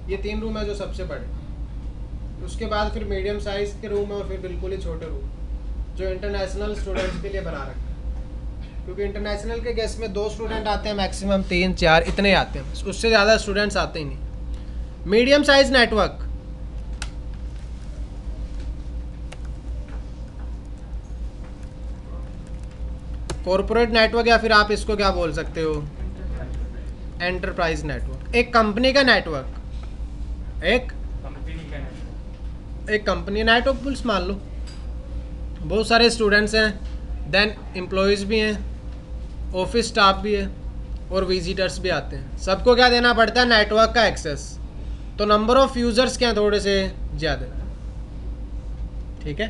[SPEAKER 1] ये 3 रूम है जो सबसे बड़े। उसके बाद फिर मीडियम साइज के रूम है और फिर बिल्कुल ही छोटे रूम जो इंटरनेशनल स्टूडेंट्स के लिए बना रखे हैं। क्योंकि इंटरनेशनल के केस में 2 स्टूडेंट आते हैं, मैक्सिमम 3 4 इतने आते हैं, उससे ज़्यादा स्टूडेंट्स आते ही नहीं। Medium size network, corporate network, या फिर आप इसको क्या बोल सकते हो, एंटरप्राइज नेटवर्क। एक कंपनी का नेटवर्क, एक कंपनी नेटवर्क पुल्स मान लो, बहुत सारे स्टूडेंट्स हैं, देन एम्प्लॉयज़ भी हैं, ऑफिस स्टाफ भी है और विजिटर्स भी आते हैं, सबको क्या देना पड़ता है, नेटवर्क का एक्सेस। तो नंबर ऑफ यूज़र्स क्या थोड़े से ज़्यादा, ठीक है।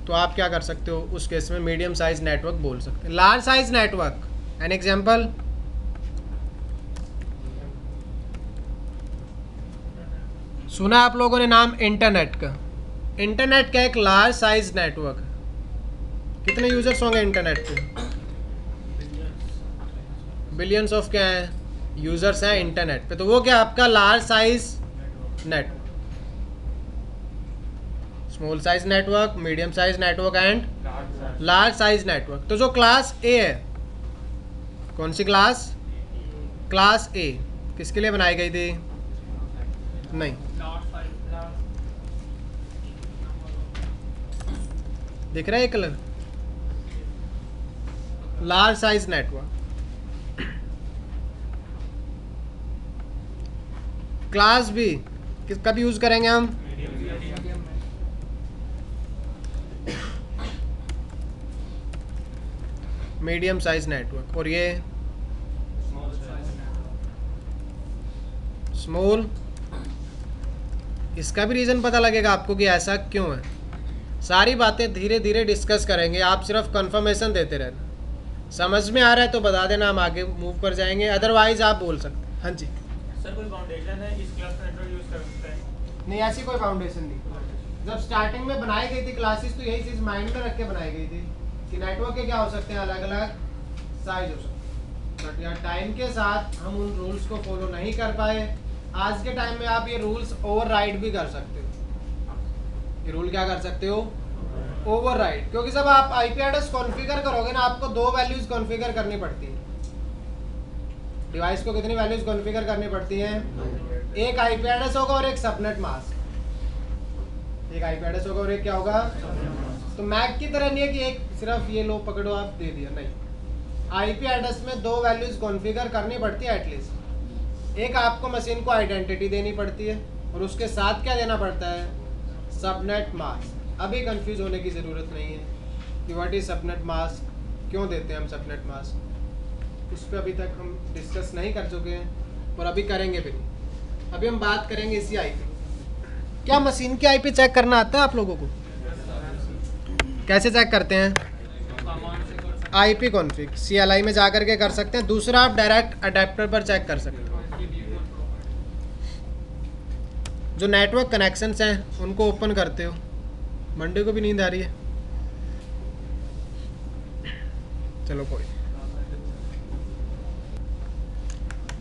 [SPEAKER 1] तो आप क्या कर सकते हो उस केस में, मीडियम साइज नेटवर्क बोल सकते हैं। Large size network, an example, सुना आप लोगों ने नाम इंटरनेट का। इंटरनेट का एक लार्ज साइज नेटवर्क, कितने यूजर्स होंगे इंटरनेट पे, बिलियंस ऑफ क्या है यूजर्स हैं इंटरनेट पे, तो वो क्या आपका large size network. Small size network, medium size network and large size network. तो जो क्लास ए है, कौन सी क्लास, क्लास ए किसके लिए बनाई गई थी, नहीं, दिख रहा है ये colour, large size network. Class B कब यूज करेंगे हम, मीडियम साइज नेटवर्क, और ये स्मॉल। इसका भी रीज़न पता लगेगा आपको कि ऐसा क्यों है। सारी बातें धीरे धीरे डिस्कस करेंगे, आप सिर्फ कंफर्मेशन देते रहना। समझ में आ रहा है तो बता देना, हम आगे मूव कर जाएंगे, अदरवाइज आप बोल सकते हैं। हाँ जी
[SPEAKER 3] सर, कोई फाउंडेशन है इस क्लास का नेटवर्क यूज कर सकते हैं?
[SPEAKER 1] नहीं, ऐसी कोई फाउंडेशन नहीं। जब स्टार्टिंग में बनाई गई थी क्लासेस, तो यही चीज़ माइंड में रख के बनाई गई थी कि नेटवर्क के क्या हो सकते हैं, अलग अलग साइज हो सकते हैं। बट यार टाइम के साथ हम उन रूल्स को फॉलो नहीं कर पाए। आज के टाइम में आप ये रूल्स ओवरराइड भी कर सकते हो। ये रूल क्या कर सकते हो, ओवरराइड, क्योंकि जब आप आईपी एड्रेस कॉन्फ़िगर करोगे ना, आपको 2 वैल्यूज कॉन्फ़िगर करनी पड़ती है। डिवाइस को कितनी वैल्यूज कॉन्फ़िगर करनी पड़ती हैं, एक आईपी एड्रेस होगा और एक सबनेट मास्क। एक आईपी एड्रेस होगा और एक क्या होगा, तो मैक की तरह नहीं है कि एक सिर्फ ये लो पकड़ो आप दे दिया, नहीं। आईपी एड्रेस में 2 वैल्यूज कॉन्फ़िगर करनी पड़ती है एटलीस्ट। एक आपको मशीन को आइडेंटिटी देनी पड़ती है और उसके साथ क्या देना पड़ता है, सबनेट मास्क। अभी कंफ्यूज होने की ज़रूरत नहीं है कि व्हाट इज सबनेट मास्क, क्यों देते हैं हम सबनेट मास्क, उस पर अभी तक हम डिस्कस नहीं कर चुके हैं और अभी करेंगे भी नहीं। अभी हम बात करेंगे इसी आईपी। क्या मशीन की आईपी चेक करना आता है आप लोगों को, कैसे चेक करते हैं, आईपी कॉन्फ़िग CLI में जा करके कर सकते हैं। दूसरा आप डायरेक्ट अडेप्टर पर चेक कर सकते हैं। जो नेटवर्क कनेक्शंस हैं उनको ओपन करते हो। मंडे को भी नींद आ रही है, चलो कोई।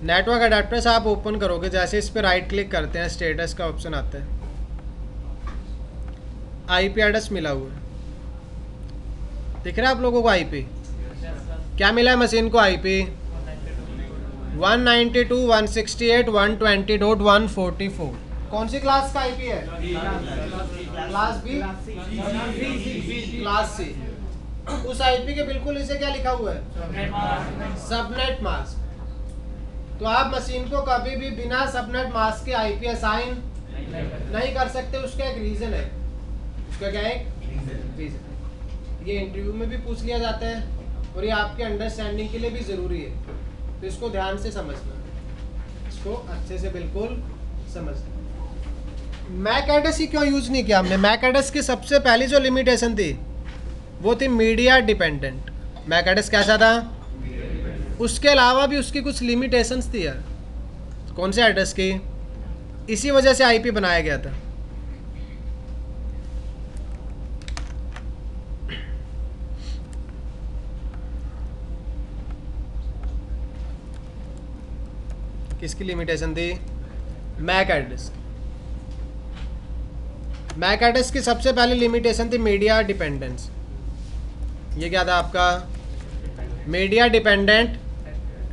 [SPEAKER 1] नेटवर्क अडेप्टर्स आप ओपन करोगे, जैसे इस पे राइट क्लिक करते हैं, स्टेटस का ऑप्शन आता है, आईपी एड्रेस मिला हुआ है, दिख रहा है आप लोगों को आईपी, क्या मिला है मशीन को, आईपी 192.168.120.144। कौन सी क्लास का आईपी है, क्लास बी, क्लास सी। उस आईपी के बिल्कुल इसे क्या लिखा हुआ है, सबनेट मास्क। तो आप मशीन को कभी भी बिना सबनेट मास्क के आईपी असाइन नहीं कर सकते। उसका एक रीजन है, उसका क्या है, रीजन। ये इंटरव्यू में भी पूछ लिया जाता है और ये आपके अंडरस्टैंडिंग के लिए भी ज़रूरी है, तो इसको ध्यान से समझना, इसको अच्छे से बिल्कुल समझना। मैक एड्रेस ही क्यों यूज़ नहीं किया हमने, मैक एड्रेस की सबसे पहली जो लिमिटेशन थी वो थी मीडिया डिपेंडेंट। मैक एड्रेस कैसा था, उसके अलावा भी उसकी कुछ लिमिटेशंस थी यार। कौन से एड्रेस की, इसी वजह से आईपी बनाया गया था। किसकी लिमिटेशन थी, मैक एड्रेस। मैक एड्रेस की सबसे पहली लिमिटेशन थी मीडिया डिपेंडेंस। ये क्या था आपका, media dependent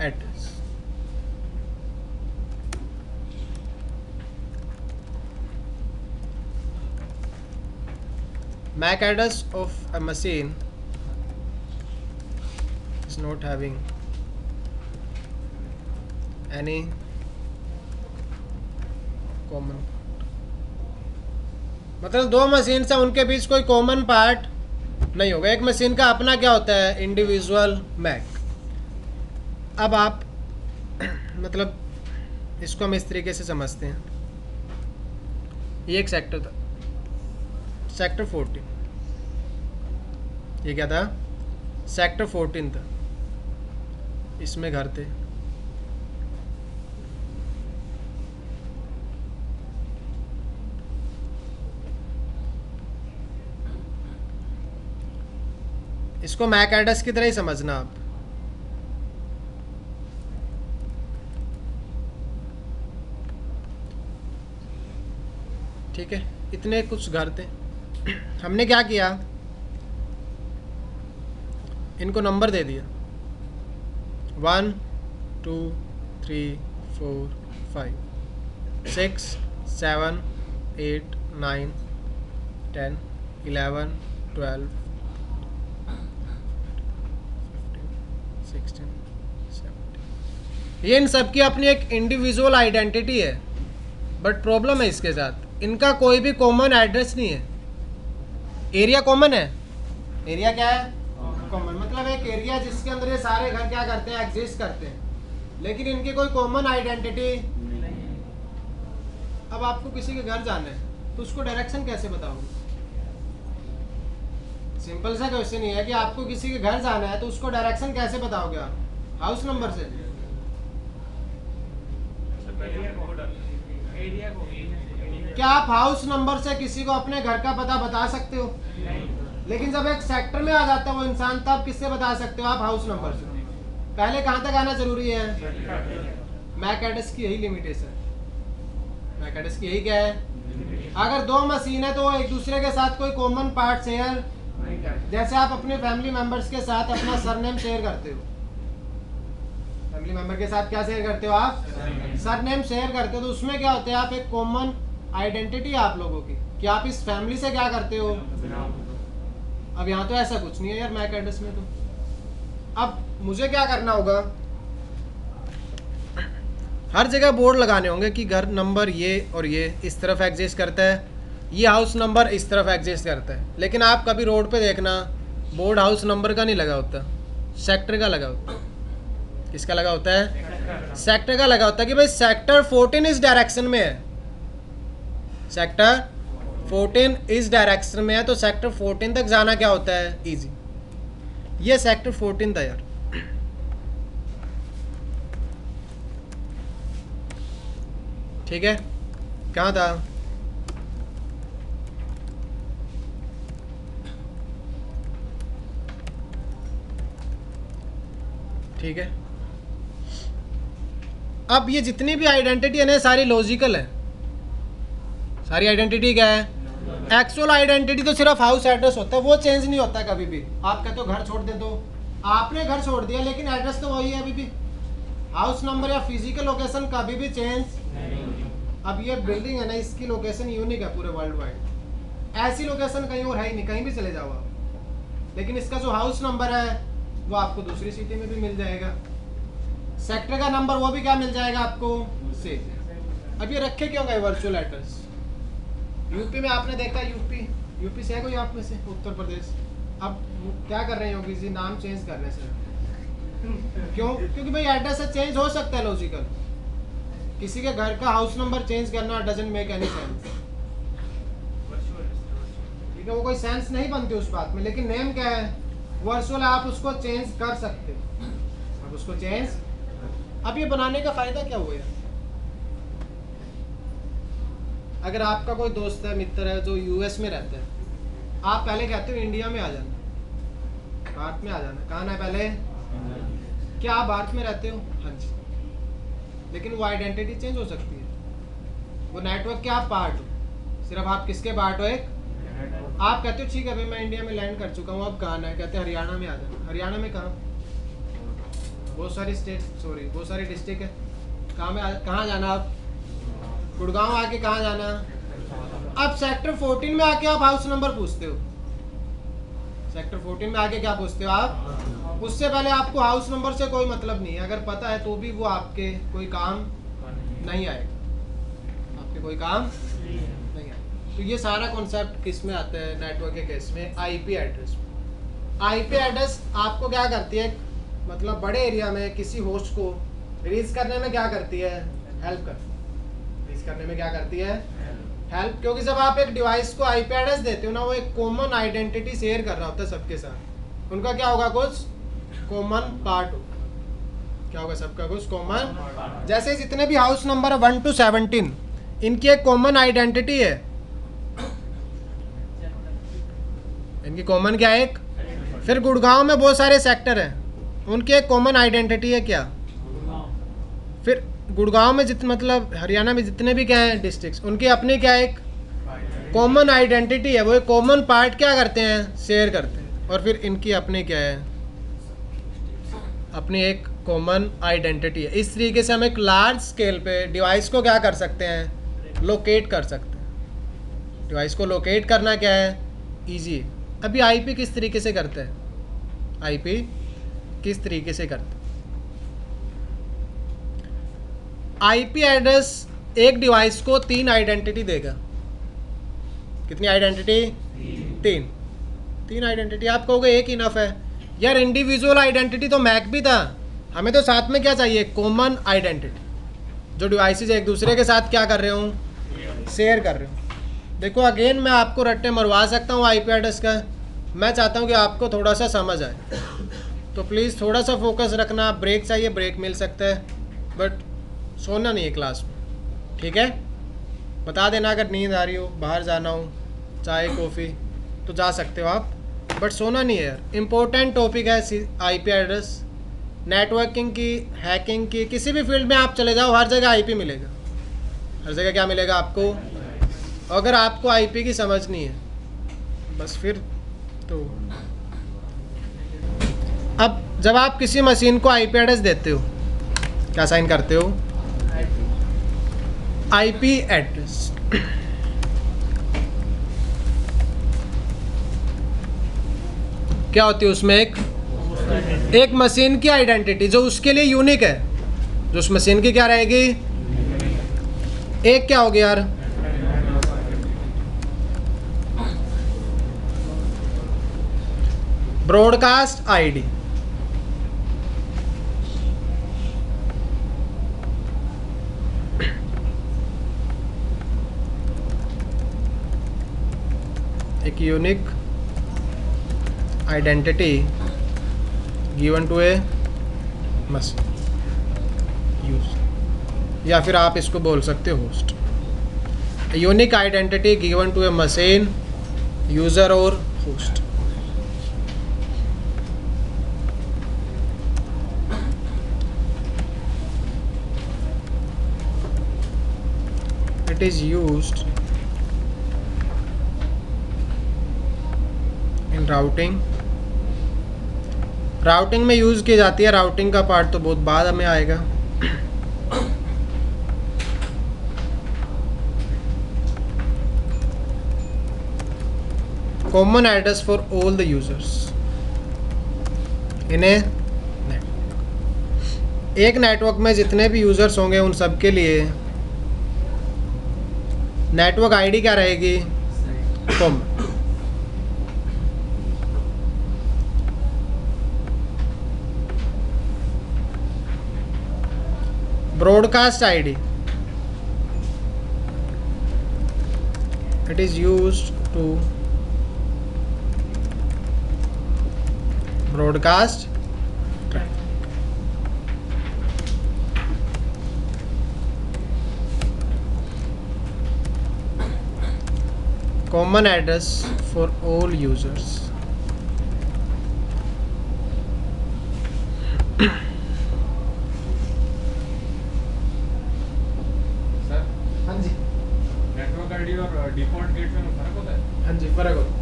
[SPEAKER 1] address. MAC address of a machine is not having any common, मतलब दो मशीन से उनके बीच कोई कॉमन पार्ट नहीं होगा। एक मशीन का अपना क्या होता है, इंडिविजुअल मैक। अब आप मतलब इसको हम इस तरीके से समझते हैं, ये एक सेक्टर था, सेक्टर 14, ये क्या था, सेक्टर 14 था, इसमें घर थे। इसको मैक एड्रेस की तरह ही समझना आप। ठीक है, इतने कुछ घर थे। हमने क्या किया, इनको नंबर दे दिया 1 2 3 4 5 6 7 8 9 10 11 12 15 16 17। ये इन सब की अपनी एक इंडिविजुअल आइडेंटिटी है, बट प्रॉब्लम है इसके साथ, इनका कोई भी कॉमन एड्रेस नहीं है। एरिया कॉमन है, एरिया क्या है, कॉमन, मतलब एक एरिया जिसके अंदर ये सारे घर क्या करते हैं, एग्जिस्ट करते हैं, लेकिन इनकी कोई कॉमन आइडेंटिटी। अब आपको किसी के घर जाना है तो उसको डायरेक्शन कैसे बताओगे? सिंपल सा क्वेश्चन ही है कि आपको किसी के घर जाना है तो उसको डायरेक्शन कैसे बताओगे आप? हाउस नंबर से? क्या आप हाउस नंबर से किसी को अपने घर का पता बता सकते हो? लेकिन जब एक सेक्टर में आ जाता है वो इंसान, तब किससे बता सकते हो आप? हाउस नंबर से। पहले कहाँ तक आना जरूरी है? मैक एड्रेस की यही लिमिटेशन, मैक एड्रेस की यही क्या है, अगर दो मशीन है तो वो एक दूसरे के साथ कोई कॉमन पार्ट शेयर, जैसे आप अपने फैमिली मेंबर्स के साथ अपना सरनेम शेयर करते हो, फैमिली मेंबर के साथ क्या शेयर करते हो आप? सरनेम शेयर करते हो, तो उसमें क्या होता है, आप एक कॉमन आइडेंटिटी आप लोगों की कि आप इस फैमिली से क्या करते हो। अब यहाँ तो ऐसा कुछ नहीं है यार मैक एड्रेस में। तो अब मुझे क्या करना होगा, हर जगह बोर्ड लगाने होंगे कि घर नंबर ये और ये इस तरफ एग्जिस्ट करता है, ये हाउस नंबर इस तरफ एग्जिस्ट करता है। लेकिन आप कभी रोड पे देखना बोर्ड हाउस नंबर का नहीं लगा होता, सेक्टर का लगा होता है। किसका लगा होता है? सेक्टर का लगा होता है कि भाई सेक्टर 14 इस डायरेक्शन में है, सेक्टर 14 इस डायरेक्शन में है, तो सेक्टर 14 तक जाना क्या होता है, इजी। ये सेक्टर 14 था यार। ठीक है, कहाँ था? ठीक है, अब ये जितनी भी आइडेंटिटी है ना, सारी लॉजिकल है। सारी आइडेंटिटी क्या है? एक्चुअल आइडेंटिटी तो सिर्फ हाउस एड्रेस होता है, वो चेंज नहीं होता कभी भी। आप कहते हो घर छोड़ दे, तो आपने घर छोड़ दिया लेकिन एड्रेस तो वही है अभी भी। हाउस नंबर या फिजिकल लोकेशन कभी भी चेंज नहीं। अब ये बिल्डिंग है ना, इसकी लोकेशन यूनिक है पूरे वर्ल्ड वाइड, ऐसी लोकेशन कहीं और है ही नहीं, कहीं भी चले जाओ आप। लेकिन इसका जो हाउस नंबर है वो आपको दूसरी सिटी में भी मिल जाएगा, सेक्टर का नंबर वो भी क्या मिल जाएगा आपको से। अब ये रखे क्यों गए वर्चुअल एड्रेस? यूपी में आपने देखा, यूपी से है कोई आप में से? उत्तर प्रदेश। अब क्या कर रहे हैं योगी जी, नाम चेंज करने से? क्यों? क्योंकि भाई एड्रेस चेंज हो सकता है, लॉजिकल। किसी के घर का हाउस नंबर चेंज करना डजंट मेक एनी सेंस, ठीक है, वो कोई सेंस नहीं बनती उस बात में। लेकिन नेम क्या है? वर्चुअल, आप उसको चेंज कर सकते हो, आप उसको चेंज। अब ये बनाने का फायदा क्या हुआ? अगर आपका कोई दोस्त है, मित्र है जो यूएस में रहता है, आप पहले कहते हो इंडिया में आ जाना, भारत में आ जाना। कहाँ है पहले? क्या आप भारत में रहते हो? हाँ जी। लेकिन वो आइडेंटिटी चेंज हो सकती है, वो नेटवर्क के आप पार्ट हो, सिर्फ आप किसके पार्ट हो? एक आप कहते हो ठीक है भाई मैं इंडिया में लैंड कर चुका हूँ, अब कहाँ है? कहते हैं हरियाणा में आ जाना। हरियाणा में कहाँ? बहुत सारी स्टेट, सॉरी बहुत सारी डिस्ट्रिक्ट है। कहाँ जाना आप? गुड़गांव आके कहाँ जाना? अब सेक्टर 14 में आके आप हाउस नंबर पूछते हो। सेक्टर 14 में आके क्या पूछते हो आप? उससे पहले आपको हाउस नंबर से कोई मतलब नहीं है, अगर पता है तो भी वो आपके कोई काम नहीं आएगा, आपके कोई काम नहीं आएगा। तो ये सारा कॉन्सेप्ट किस में आता है? नेटवर्क के केस में आईपी एड्रेस। आईपी एड्रेस आपको क्या करती है, मतलब बड़े एरिया में किसी होस्ट को रीच करने में क्या करती है? हेल्प करती है। रीच करने में क्या करती है? हेल्प। क्योंकि जब आप एक डिवाइस को आईपी एड्रेस देते हो ना, वो एक कॉमन आइडेंटिटी शेयर कर रहा होता है सबके साथ। उनका क्या होगा? कुछ कॉमन पार्ट होगा। क्या होगा? सबका कुछ कॉमन। जैसे जितने भी हाउस नंबर है 1 to 17, इनकी एक कॉमन आइडेंटिटी है। इनकी कॉमन क्या है? एक। फिर गुड़गांव में बहुत सारे सेक्टर हैं, उनकी एक कॉमन आइडेंटिटी है क्या? फिर गुड़गांव में मतलब हरियाणा में जितने भी क्या हैं डिस्ट्रिक्ट्स, उनकी अपनी क्या एक कॉमन आइडेंटिटी है। वो एक कॉमन पार्ट क्या करते हैं? शेयर करते हैं। और फिर इनकी अपनी क्या है? अपनी एक कॉमन आइडेंटिटी है। इस तरीके से हम एक लार्ज स्केल पे डिवाइस को क्या कर सकते हैं? लोकेट कर सकते हैं। डिवाइस को लोकेट करना क्या है? ईजी है। अभी आईपी किस तरीके से करते हैं? आईपी किस तरीके से करते हैं? आईपी एड्रेस एक डिवाइस को 3 आइडेंटिटी देगा। कितनी आइडेंटिटी? 3 आइडेंटिटी। आप कहोगे एक इनफ है यार, इंडिविजुअल आइडेंटिटी तो मैक भी था, हमें तो साथ में क्या चाहिए? कॉमन आइडेंटिटी, जो डिवाइसेज एक दूसरे के साथ क्या कर रहे हूँ? शेयर कर रहे हूँ। देखो अगेन मैं आपको रट्टे मरवा सकता हूँ आईपी एड्रेस का, मैं चाहता हूँ कि आपको थोड़ा सा समझ आए, तो प्लीज़ थोड़ा सा फोकस रखना। ब्रेक चाहिए, ब्रेक मिल सकता है, बट सोना नहीं है क्लास में, ठीक है? बता देना अगर नींद आ रही हो, बाहर जाना हो, चाय कॉफ़ी तो जा सकते हो आप, बट सोना नहीं है यार। इम्पोर्टेंट टॉपिक है आईपी एड्रेस। नेटवर्किंग की, हैकिंग की, किसी भी फील्ड में आप चले जाओ, हर जगह आईपी मिलेगा। हर जगह क्या मिलेगा आपको? अगर आपको आईपी की समझ नहीं है, बस फिर तो अब जब आप किसी मशीन को आईपी एड्रेस देते हो, क्या साइन करते हो? IP address. क्या होती है उसमें? एक मशीन की आइडेंटिटी जो उसके लिए यूनिक है, जो उस मशीन की क्या रहेगी? एक क्या हो गया यार? Broadcast ID. एक unique identity given to a machine use, या फिर आप इसको बोल सकते हो host. Unique identity given to a machine user और host. It is used in routing. Routing में यूज़ की जाती है। राउटिंग का पार्ट तो बहुत बाद हमें आएगा। Common address for all the users in a network. एक नेटवर्क में जितने भी यूजर्स होंगे उन सब के लिए नेटवर्क आईडी क्या रहेगी? Common. broadcast ID, it is used to broadcast common address for all users।
[SPEAKER 4] और डिफॉल्ट गेट में फर्क होता है?
[SPEAKER 1] हाँ जी, फर्क होता है।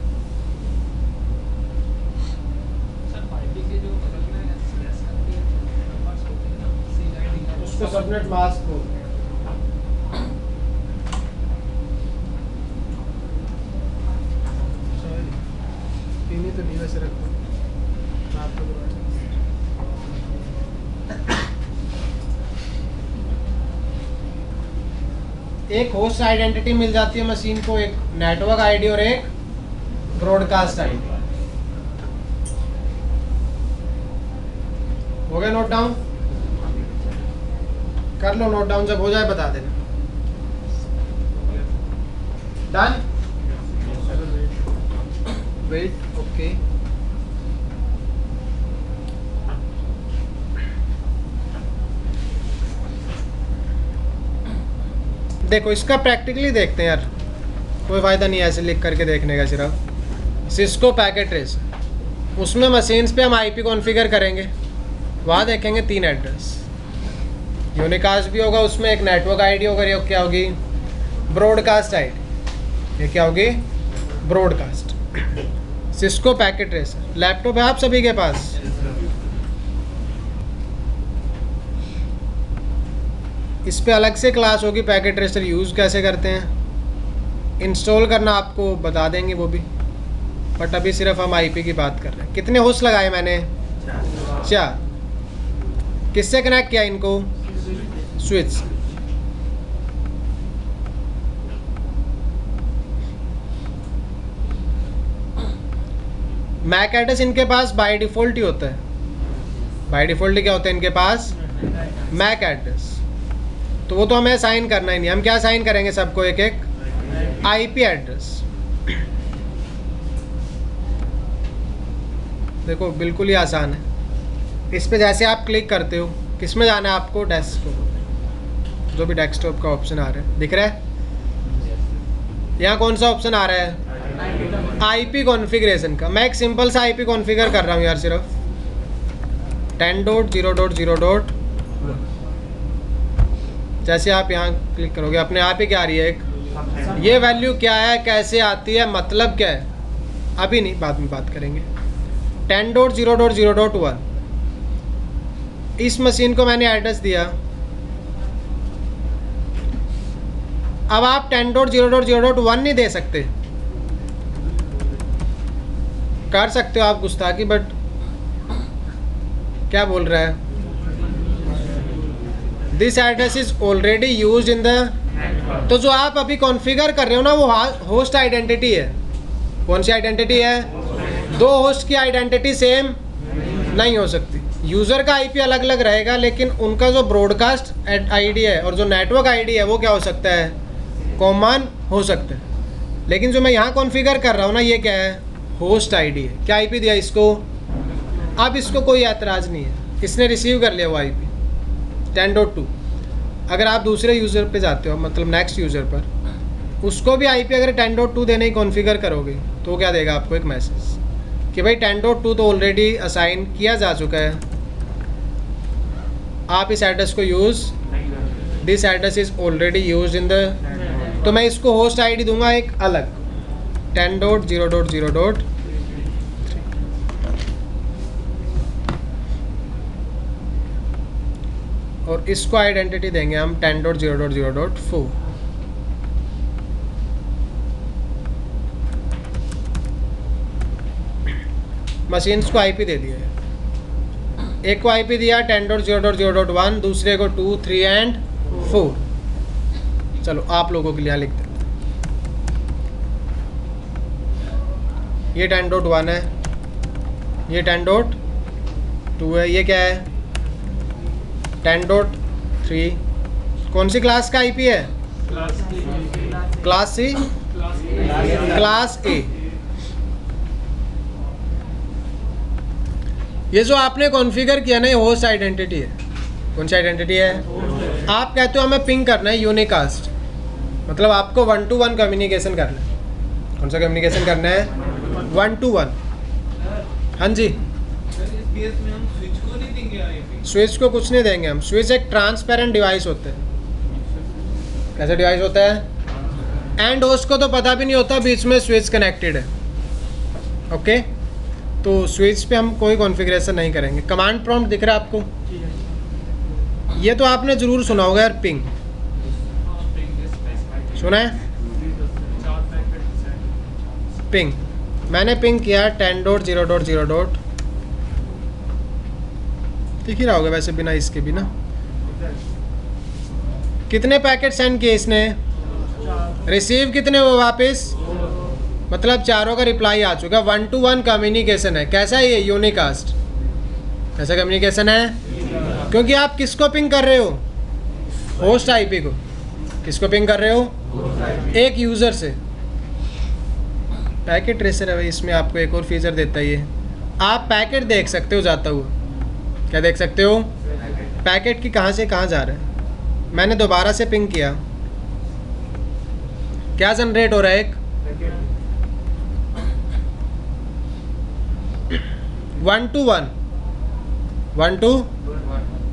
[SPEAKER 2] सर आईपी के जो बगल में स्लैश करके नंबर
[SPEAKER 1] सबनेट मास्क बोलते हैं। पीनी तो नहीं वैसे रखो आपको एक होस्ट आइडेंटिटी मिल जाती है मशीन को, एक नेटवर्क आईडी और एक ब्रॉडकास्ट आईडी। हो गया नोट डाउन? कर लो नोट डाउन, जब हो जाए बता देना। डन? Wait, okay. देखो इसका प्रैक्टिकली देखते हैं यार, कोई फ़ायदा नहीं है ऐसे लिख करके देखने का सिर्फ। सिस्को पैकेट ट्रेस, उसमें मशीन्स पे हम आईपी कॉन्फ़िगर करेंगे, वहाँ देखेंगे 3 एड्रेस। यूनिकास्ट भी होगा उसमें, एक नेटवर्क आईडी होगा, ये क्या होगी ब्रॉडकास्ट आईडी, ये क्या होगी broadcast. Cisco packet tracer laptop है आप सभी के पास? इस पे अलग से क्लास होगी पैकेट ट्रेसर यूज़ कैसे करते हैं, इंस्टॉल करना आपको बता देंगे वो भी, बट अभी सिर्फ हम आईपी की बात कर रहे हैं। कितने होस्ट लगाए मैंने? 4। किससे कनेक्ट किया इनको? स्विच। मैक एड्रेस इनके पास बाय डिफ़ॉल्ट ही होता है। बाय डिफ़ॉल्ट क्या होता है इनके पास? Mac address. तो वो तो हमें असाइन करना ही नहीं, हम क्या असाइन करेंगे सबको? एक एक आईपी एड्रेस। देखो बिल्कुल ही आसान है। इस पे जैसे आप क्लिक करते हो, किस में जाना है आपको? डेस्कटॉप, जो भी डेस्कटॉप का ऑप्शन आ रहा है दिख रहा है। यहाँ कौन सा ऑप्शन आ रहा है? आईपी कॉन्फ़िगरेशन का। मैं एक सिंपल सा आईपी कॉन्फ़िगर कर रहा हूँ यार, सिर्फ 10.0.0. जैसे आप यहाँ क्लिक करोगे अपने आप ही क्या आ रही है? एक ये वैल्यू क्या है, कैसे आती है, मतलब क्या है, अभी नहीं, बाद में बात करेंगे। 10.0.0.1 इस मशीन को मैंने एड्रेस दिया। अब आप 10.0.0.1 नहीं दे सकते, कर सकते हो आप गुस्ताखी, बट क्या बोल रहा है? This address is already used in the, तो जो आप अभी कॉन्फ़िगर कर रहे हो ना वो होस्ट आइडेंटिटी है। कौन सी आइडेंटिटी है? 2 होस्ट की आइडेंटिटी सेम नहीं हो सकती। यूज़र का आईपी अलग अलग रहेगा, लेकिन उनका जो ब्रॉडकास्ट आईडी है और जो नेटवर्क आईडी है वो क्या हो सकता है? कॉमन हो सकता है। लेकिन जो मैं यहाँ कॉन्फ़िगर कर रहा हूँ ना, ये क्या है? होस्ट आईडी है। क्या आईपी दिया इसको? अब इसको कोई ऐतराज़ नहीं है, इसने रिसीव कर लिया वो आईपी 10.2। अगर आप दूसरे यूज़र पे जाते हो, मतलब नेक्स्ट यूज़र पर, उसको भी आईपी अगर 10.2 देने ही कॉन्फ़िगर करोगे तो क्या देगा आपको? एक मैसेज कि भाई 10.2 तो ऑलरेडी असाइन किया जा चुका है, आप इस एड्रेस को use, this address is already use in the, तो मैं इसको होस्ट आईडी दूंगा एक अलग 10.0.0.3 और इसको आइडेंटिटी देंगे हम 10.0.0.4। मशीन्स को आईपी दे दिया है। एक को आईपी दिया 10.0.0.1, दूसरे को 2, 3 एंड 4। चलो आप लोगों के लिए यहाँ लिख देते हैं। ये 10.1 है, ये 10.2 है, ये क्या है 10.3। कौन सी क्लास का आईपी है? Class C, class A. ये जो आपने कॉन्फ़िगर किया ना, ये होस्ट आइडेंटिटी है। कौन सी आइडेंटिटी है? आप कहते हो हमें पिंग करना है यूनिकास्ट, मतलब आपको 1 to 1 कम्युनिकेशन करना है। कौन सा कम्युनिकेशन करना है? 1 to 1। हाँ जी, स्विच को कुछ नहीं देंगे हम। स्विच एक ट्रांसपेरेंट डिवाइस होता है। कैसा डिवाइस होता है? एंड होस्ट को तो पता भी नहीं होता बीच में स्विच कनेक्टेड है। ओके, तो स्विच पे हम कोई कॉन्फ़िगरेशन नहीं करेंगे। कमांड प्रॉम्प्ट दिख रहा है आपको? ये तो आपने ज़रूर सुना होगा यार, पिंग सुना है?
[SPEAKER 2] 4 पैकेट
[SPEAKER 1] पिंग मैंने पिंग किया 10.0.0. दिख ही रहा होगा वैसे बिना इसके भी ना। कितने पैकेट सेंड किए इसने? रिसीव कितने हुए वापस? मतलब चारों का रिप्लाई आ चुका। 1-to-1 कम्युनिकेशन है। कैसा है ये? यूनिकास्ट। कैसा कम्युनिकेशन है? क्योंकि आप किसको पिंग कर रहे हो? होस्ट आईपी को। किसको पिंग कर रहे हो? एक यूज़र से। पैकेट ट्रेसर है भाई, इसमें आपको एक और फीचर देता है ये। आप पैकेट देख सकते हो जाता हुआ। क्या देख सकते हो? पैकेट की कहाँ से कहाँ जा रहा है। मैंने दोबारा से पिंग किया, क्या जनरेट हो रहा है? एक 1-to-1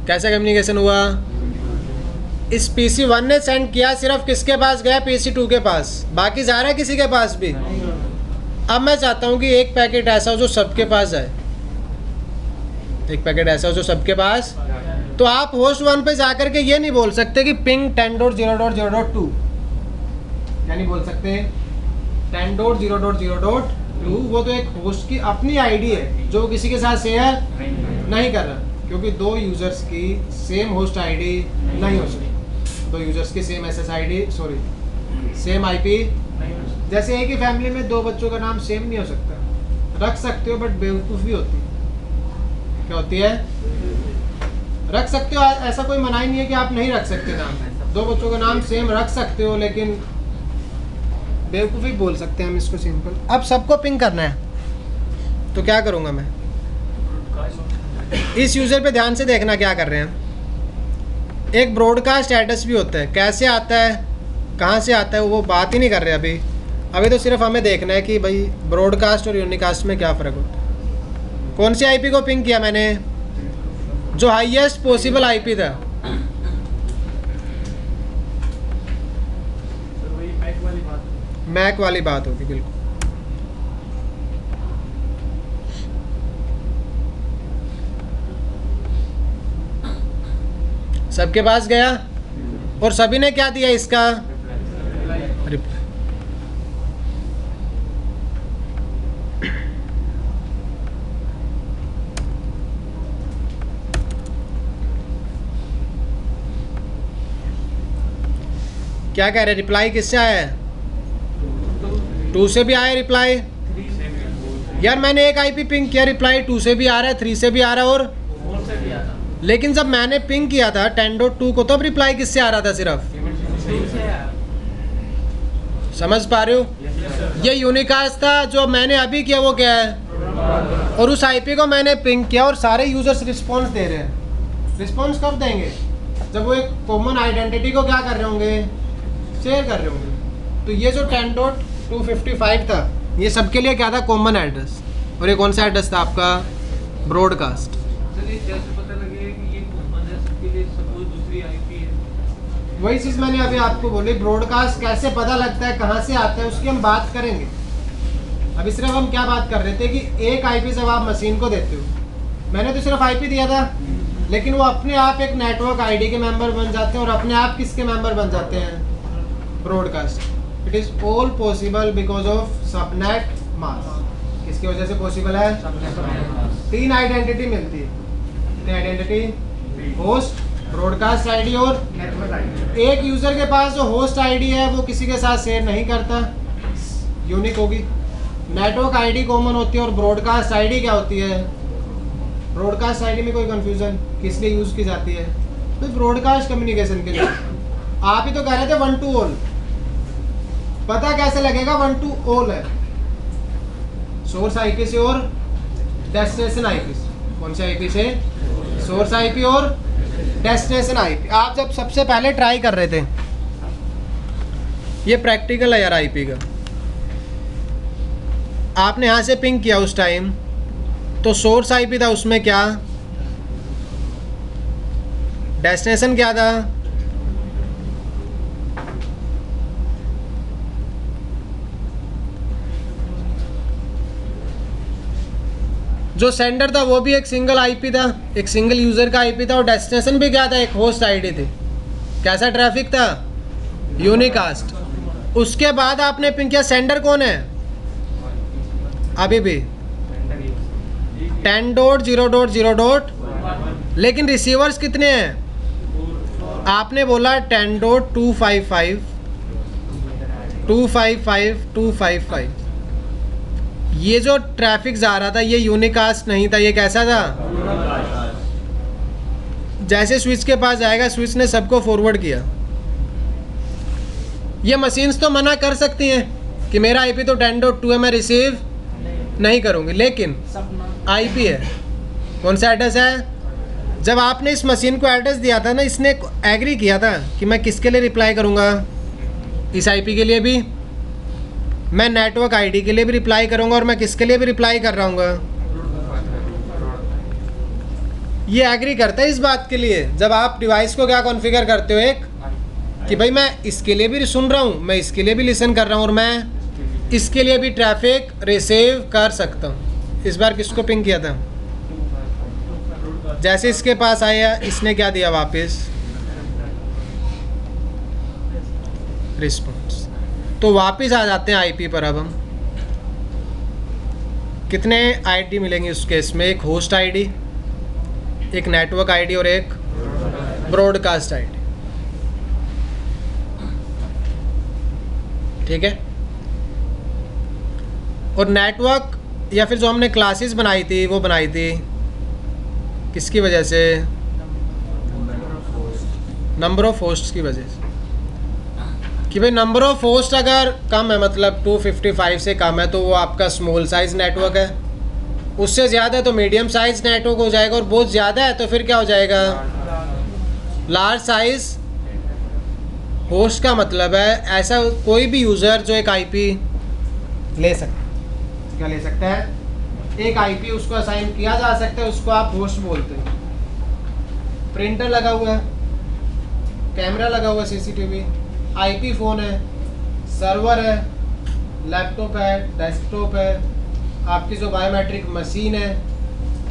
[SPEAKER 1] कैसा कम्युनिकेशन हुआ? इस PC1 ने सेंड किया, सिर्फ किसके पास गया? PC2 के पास। बाकी जा रहा है किसी के पास भी? अब मैं चाहता हूँ कि एक पैकेट ऐसा हो जो सबके पास जाए। एक पैकेट ऐसा हो जो सबके पास। तो आप होस्ट 1 पे जाकर के ये नहीं बोल सकते कि पिंग 10.0.0.2। क्या नहीं बोल सकते? 10.0.0.2 वो तो एक होस्ट की अपनी आईडी है जो किसी के साथ शेयर नहीं कर रहा, क्योंकि दो यूजर्स की सेम होस्ट आईडी नहीं हो सकती। दो यूजर्स की सेम सेम आईपी। जैसे एक ही फैमिली में दो बच्चों का नाम सेम नहीं हो सकता। रख सकते हो बट बेवकूफ़ी होती है। क्या होती है? रख सकते हो, ऐसा कोई मनाही नहीं है कि आप नहीं रख सकते नाम। दो बच्चों का नाम सेम रख सकते हो, लेकिन बेवकूफ़ी बोल सकते हैं हम इसको सिंपल। अब सबको पिंग करना है तो क्या करूँगा मैं? इस यूज़र पे ध्यान से देखना क्या कर रहे हैं। एक ब्रॉडकास्ट स्टेटस भी होता है। कैसे आता है, कहाँ से आता है, वो बात ही नहीं कर रहे अभी तो सिर्फ हमें देखना है कि भाई ब्रॉडकास्ट और यूनिकास्ट में क्या फ़र्क होता है। कौन सी आईपी को पिंग किया मैंने? जो हाईएस्ट पॉसिबल आईपी था। मैक वाली बात होगी बिल्कुल। सबके पास गया और सभी ने क्या दिया इसका? रिप्लाई। क्या कह रहे? रिप्लाई किससे आया है? 2 से भी आया रिप्लाई। यार मैंने एक आईपी पिंग किया, रिप्लाई 2 से भी आ रहा है, 3 से भी आ रहा है, और लेकिन जब मैंने पिंग किया था 10.2 को तब रिप्लाई किससे आ रहा था? सिर्फ। समझ पा रहे हो? ये यूनिकास्ट था। जो मैंने अभी किया वो क्या है? और उस आईपी को मैंने पिंग किया और सारे यूजर्स रिस्पॉन्स दे रहे हैं। रिस्पॉन्स कब देंगे? जब वो एक कॉमन आइडेंटिटी को क्या कर रहे होंगे? शेयर कर रहे होंगे। तो ये जो 10.255 था ये सबके लिए क्या था? Common address. और ये कौन सा एड्रेस था आपका? ब्रॉडकास्ट। वही चीज़ मैंने अभी आपको बोली। ब्रॉडकास्ट कैसे पता लगता है, कहाँ से आता है, उसकी हम बात करेंगे। अभी सिर्फ हम क्या बात कर रहे थे कि एक आईपी जब आप मशीन को देते हो, मैंने तो सिर्फ आईपी दिया था, लेकिन वो अपने आप एक नेटवर्क आईडी के मेंबर बन जाते हैं और अपने आप किसके मेंबर बन जाते हैं? Broadcast. It is all possible because of subnet mask. किसकी वजह से पॉसिबल है? 3 आइडेंटिटी मिलती है। कितनी आइडेंटिटी? होस्ट, ब्रॉडकास्ट आईडी और नेटवर्क आईडी। एक यूज़र के पास जो होस्ट आईडी है वो किसी के साथ शेयर नहीं करता, यूनिक होगी। नेटवर्क आईडी कॉमन होती है और ब्रॉडकास्ट आईडी क्या होती है? ब्रॉडकास्ट आईडी में कोई कंफ्यूजन? किस लिए यूज़ की जाती है? तो ब्रॉडकास्ट कम्युनिकेशन के लिए। आप ही तो कह रहे थे 1 to all। पता कैसे लगेगा 1 to all है? सोर्स आईपी से और डेस्टिनेशन आईपी से। कौन से आईपी से? सोर्स आईपी और डेस्टिनेशन आईपी। आप जब सबसे पहले ट्राई कर रहे थे, ये प्रैक्टिकल है यार आईपी का। आपने यहाँ से पिंग किया उस टाइम, तो सोर्स आईपी था, उसमें क्या डेस्टिनेशन क्या था? जो सेंडर था वो भी एक सिंगल आईपी था, एक सिंगल यूज़र का आईपी था, और डेस्टिनेशन भी क्या था, एक होस्ट आईडी थी। कैसा ट्रैफिक था, यूनिकास्ट। उसके बाद आपने पिंग किया, सेंडर कौन है अभी भी 10.0.0. लेकिन रिसीवर्स कितने हैं, आपने बोला 10.255 255 255। ये जो ट्रैफिक जा रहा था ये यूनिकास्ट नहीं था, ये कैसा था, जैसे स्विच के पास जाएगा स्विच ने सबको फॉरवर्ड किया। ये मशीन्स तो मना कर सकती हैं कि मेरा आईपी तो 10.2 है, मैं रिसीव नहीं करूंगी, लेकिन आईपी है, कौन सा एड्रेस है। जब आपने इस मशीन को एड्रेस दिया था ना, इसने एग्री किया था कि मैं किसके लिए रिप्लाई करूंगा, इस आईपी के लिए भी, मैं नेटवर्क आईडी के लिए भी रिप्लाई करूंगा, और मैं किसके लिए भी रिप्लाई कर रहा हूँ, ये एग्री करता है इस बात के लिए। जब आप डिवाइस को क्या कॉन्फ़िगर करते हो, एक कि भाई मैं इसके लिए भी सुन रहा हूँ, मैं इसके लिए भी लिसन कर रहा हूँ, और मैं इसके लिए भी ट्रैफिक रिसीव कर सकता हूँ। इस बार किसको पिंग किया था, जैसे इसके पास आया इसने क्या दिया वापस, रिस्पॉन्स। तो वापस आ जाते हैं आईपी पर। अब हम कितने आईडी मिलेंगे उस केस में, एक होस्ट आईडी, एक नेटवर्क आईडी और एक ब्रॉडकास्ट आईडी। ठीक है। और नेटवर्क या फिर जो हमने क्लासेस बनाई थी वो बनाई थी किसकी वजह से, नंबर ऑफ होस्ट्स की वजह से, कि भाई नंबर ऑफ होस्ट अगर कम है, मतलब 255 से कम है, तो वो आपका स्मॉल साइज नेटवर्क है। उससे ज़्यादा है तो मीडियम साइज नेटवर्क हो जाएगा, और बहुत ज़्यादा है तो फिर क्या हो जाएगा, लार्ज साइज होस्ट। का मतलब है ऐसा कोई भी यूज़र जो एक आईपी ले सकता है, क्या ले सकता है, एक आईपी उसको असाइन किया जा सकता है, उसको आप होस्ट बोलते हैं। प्रिंटर लगा हुआ है, कैमरा लगा हुआ है, सीसीटीवी, आईपी फ़ोन है, सर्वर है, लैपटॉप है, डेस्कटॉप है, आपकी जो बायोमेट्रिक मशीन है,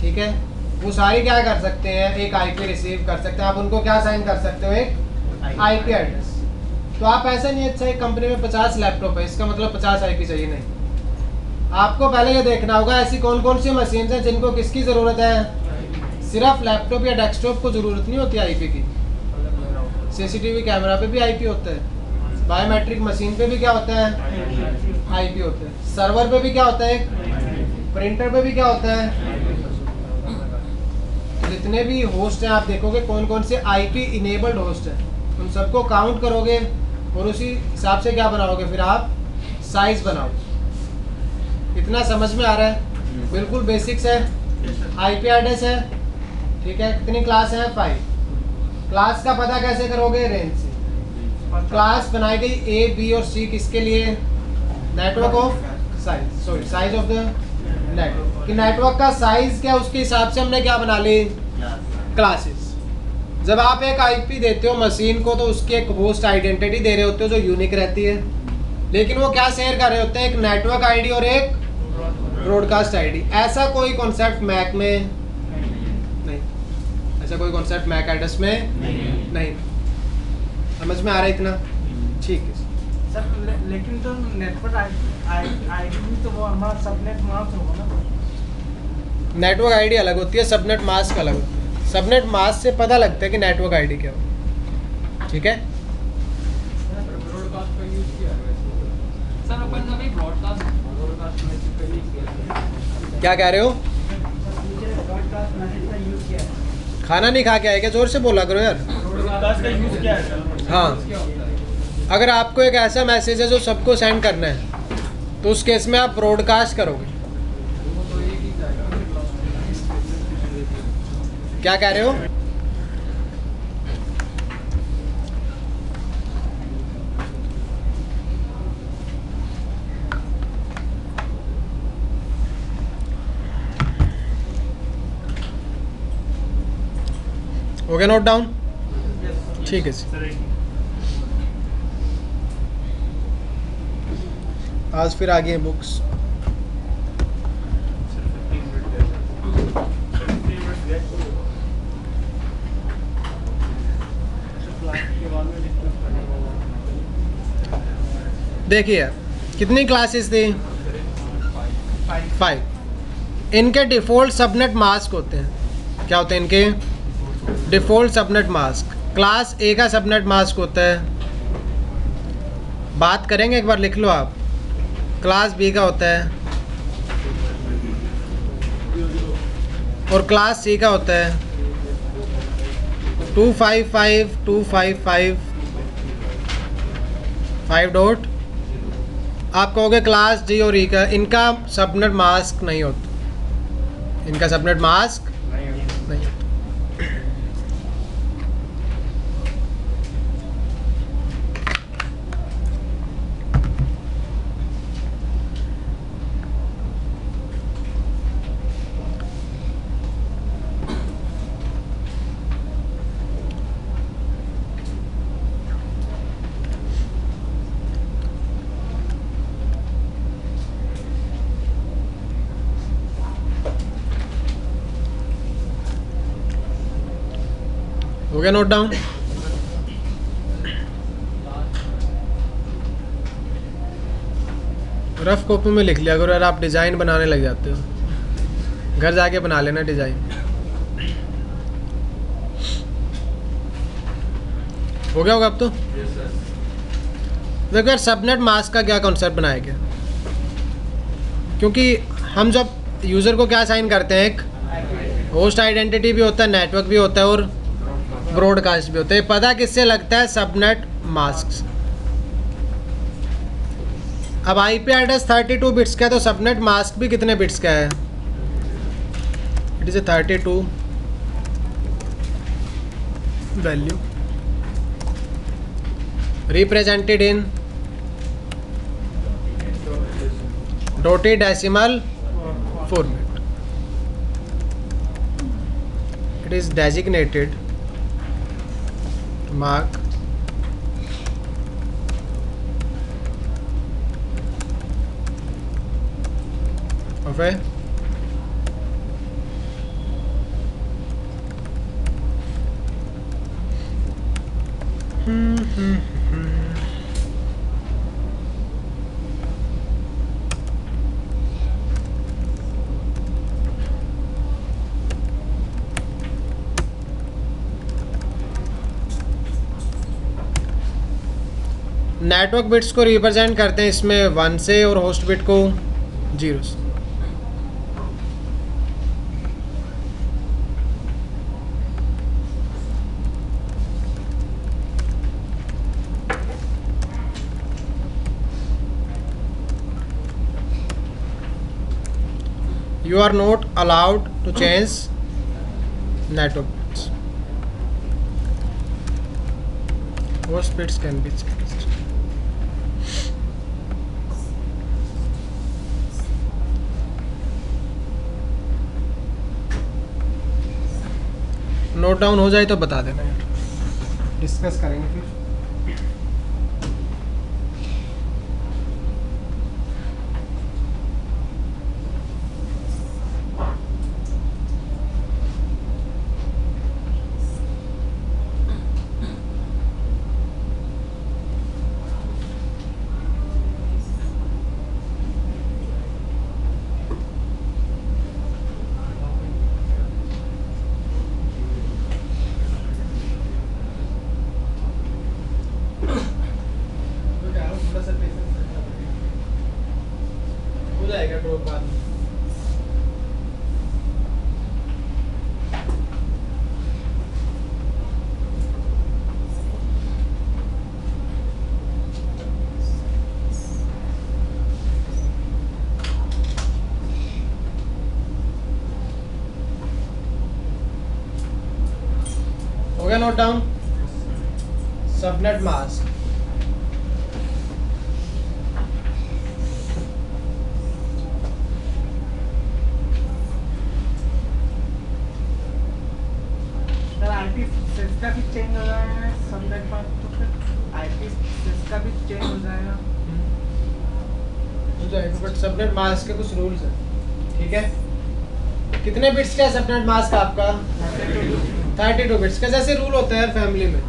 [SPEAKER 1] ठीक है, वो सारी क्या कर सकते हैं, एक आईपी रिसीव कर सकते हैं। आप उनको क्या असाइन कर सकते हो, एक आईपी एड्रेस। तो आप ऐसा नहीं, अच्छा एक कंपनी में 50 लैपटॉप है, इसका मतलब 50 आईपी चाहिए, नहीं। आपको पहले ये देखना होगा ऐसी कौन कौन सी मशीन हैं जिनको किसकी ज़रूरत है, सिर्फ लैपटॉप या डेस्कटॉप को ज़रूरत नहीं होती आईपी की। सीसीटीवी कैमरा पे भी आईपी होता है, बायोमेट्रिक मशीन पे भी क्या होता है, आईपी होता है, सर्वर पे भी क्या होता है, प्रिंटर पे भी क्या होता है। जितने भी होस्ट हैं आप देखोगे कौन कौन से आईपी इनेबल्ड होस्ट हैं, उन सबको काउंट करोगे और उसी हिसाब से क्या बनाओगे, फिर आप साइज बनाओगे। इतना समझ में आ रहा है, बिल्कुल बेसिक्स है। आईपी एड्रेस है, ठीक है, कितनी क्लास है, 5। क्लास का पता कैसे करोगे, रेंज से। क्लास बनाई गई ए बी और सी किसके लिए, network of size, sorry size of the network, कि नेटवर्क का साइज क्या, उसके हिसाब से हमने क्या बना ली, क्लासेस। जब आप एक आईपी देते हो मशीन को तो उसकी एक होस्ट आइडेंटिटी दे रहे होते हो जो यूनिक रहती है, लेकिन वो क्या शेयर कर रहे होते हैं, एक नेटवर्क आईडी और एक ब्रॉडकास्ट आईडी। ऐसा कोई कॉन्सेप्ट मैक में नहीं, ऐसा कोई कॉन्सेप्ट मैक एड्रेस में नहीं। समझ में आ रहा है इतना, ठीक है
[SPEAKER 5] सर। लेकिन तो नेटवर्क आईडी तो वो हमारा सबनेट मास्क होगा ना,
[SPEAKER 1] नेटवर्क आईडी अलग होती है, सबनेट मास्क अलग होती है। सबनेट मास्क से पता लगता है कि नेटवर्क आईडी क्या हो, ठीक है।
[SPEAKER 4] ब्रॉडकास्ट का यूज़ किया है
[SPEAKER 2] सर, अपन ने अभी ब्रॉडकास्ट
[SPEAKER 1] क्या कह रहे हो,
[SPEAKER 5] ब्रॉडकास्ट मैसेज का यूज़ किया है।
[SPEAKER 1] खाना नहीं खा के आए क्या, जोर से बोला करो यार।
[SPEAKER 5] ब्रॉडकास्ट का यूज़ किया है सर।
[SPEAKER 1] हाँ, अगर आपको एक ऐसा मैसेज है जो सबको सेंड करना है तो उस केस में आप ब्रॉडकास्ट करोगे। क्या कह रहे हो, हो गया नोट डाउन, ठीक है जी। आज फिर आ गई हैं बुक्स। देखिए कितनी क्लासेस थी? 5। इनके डिफ़ॉल्ट सबनेट मास्क होते हैं। क्या होते हैं इनके डिफ़ॉल्ट सबनेट मास्क? क्लास ए का सबनेट मास्क होता है, बात करेंगे एक बार लिख लो आप। क्लास बी का होता है और क्लास सी का होता है 255 255 5 डॉट। आप कहोगे क्लास डी और ई का, इनका सबनेट मास्क नहीं होता, इनका सबनेट मास्क नहीं होता। हो गया नोट डाउन? रफ कॉपी में लिख लिया करो यार, आप डिज़ाइन बनाने लग जाते हो, घर जाके बना लेना डिज़ाइन। हो गया होगा अब तो? देखो यार, सबनेट मास्क का क्या कॉन्सेप्ट बनाया गया, क्योंकि हम जब यूज़र को क्या साइन करते हैं, एक होस्ट आइडेंटिटी भी होता है, नेटवर्क भी होता है और ब्रॉडकास्ट भी होता है। पता किससे लगता है? सबनेट मास्क से। अब आईपी एड्रेस 32 बिट्स का है, तो सबनेट मास्क भी कितने बिट्स का है? It is a 32 value represented in dotted decimal format. It is designated mark of a network bits को रिप्रेजेंट करते हैं इसमें 1 से और होस्ट बिट को 0 से। You are not allowed to change network bits. Host bits can be changed. Note down हो जाए तो बता देना यार, डिस्कस करेंगे फिर। हो गया note down? Subnet mask
[SPEAKER 5] IP का भी चेंज हो जाएगा सबनेट मास्क, तो फिर आईपी का भी चेंज हो जाएगा।
[SPEAKER 1] बट सबनेट मास्क के कुछ रूल्स हैं, ठीक है? कितने बिट्स का है सबनेट मास्क आपका? 32 बिट्स का। जैसे रूल होता है यार फैमिली में,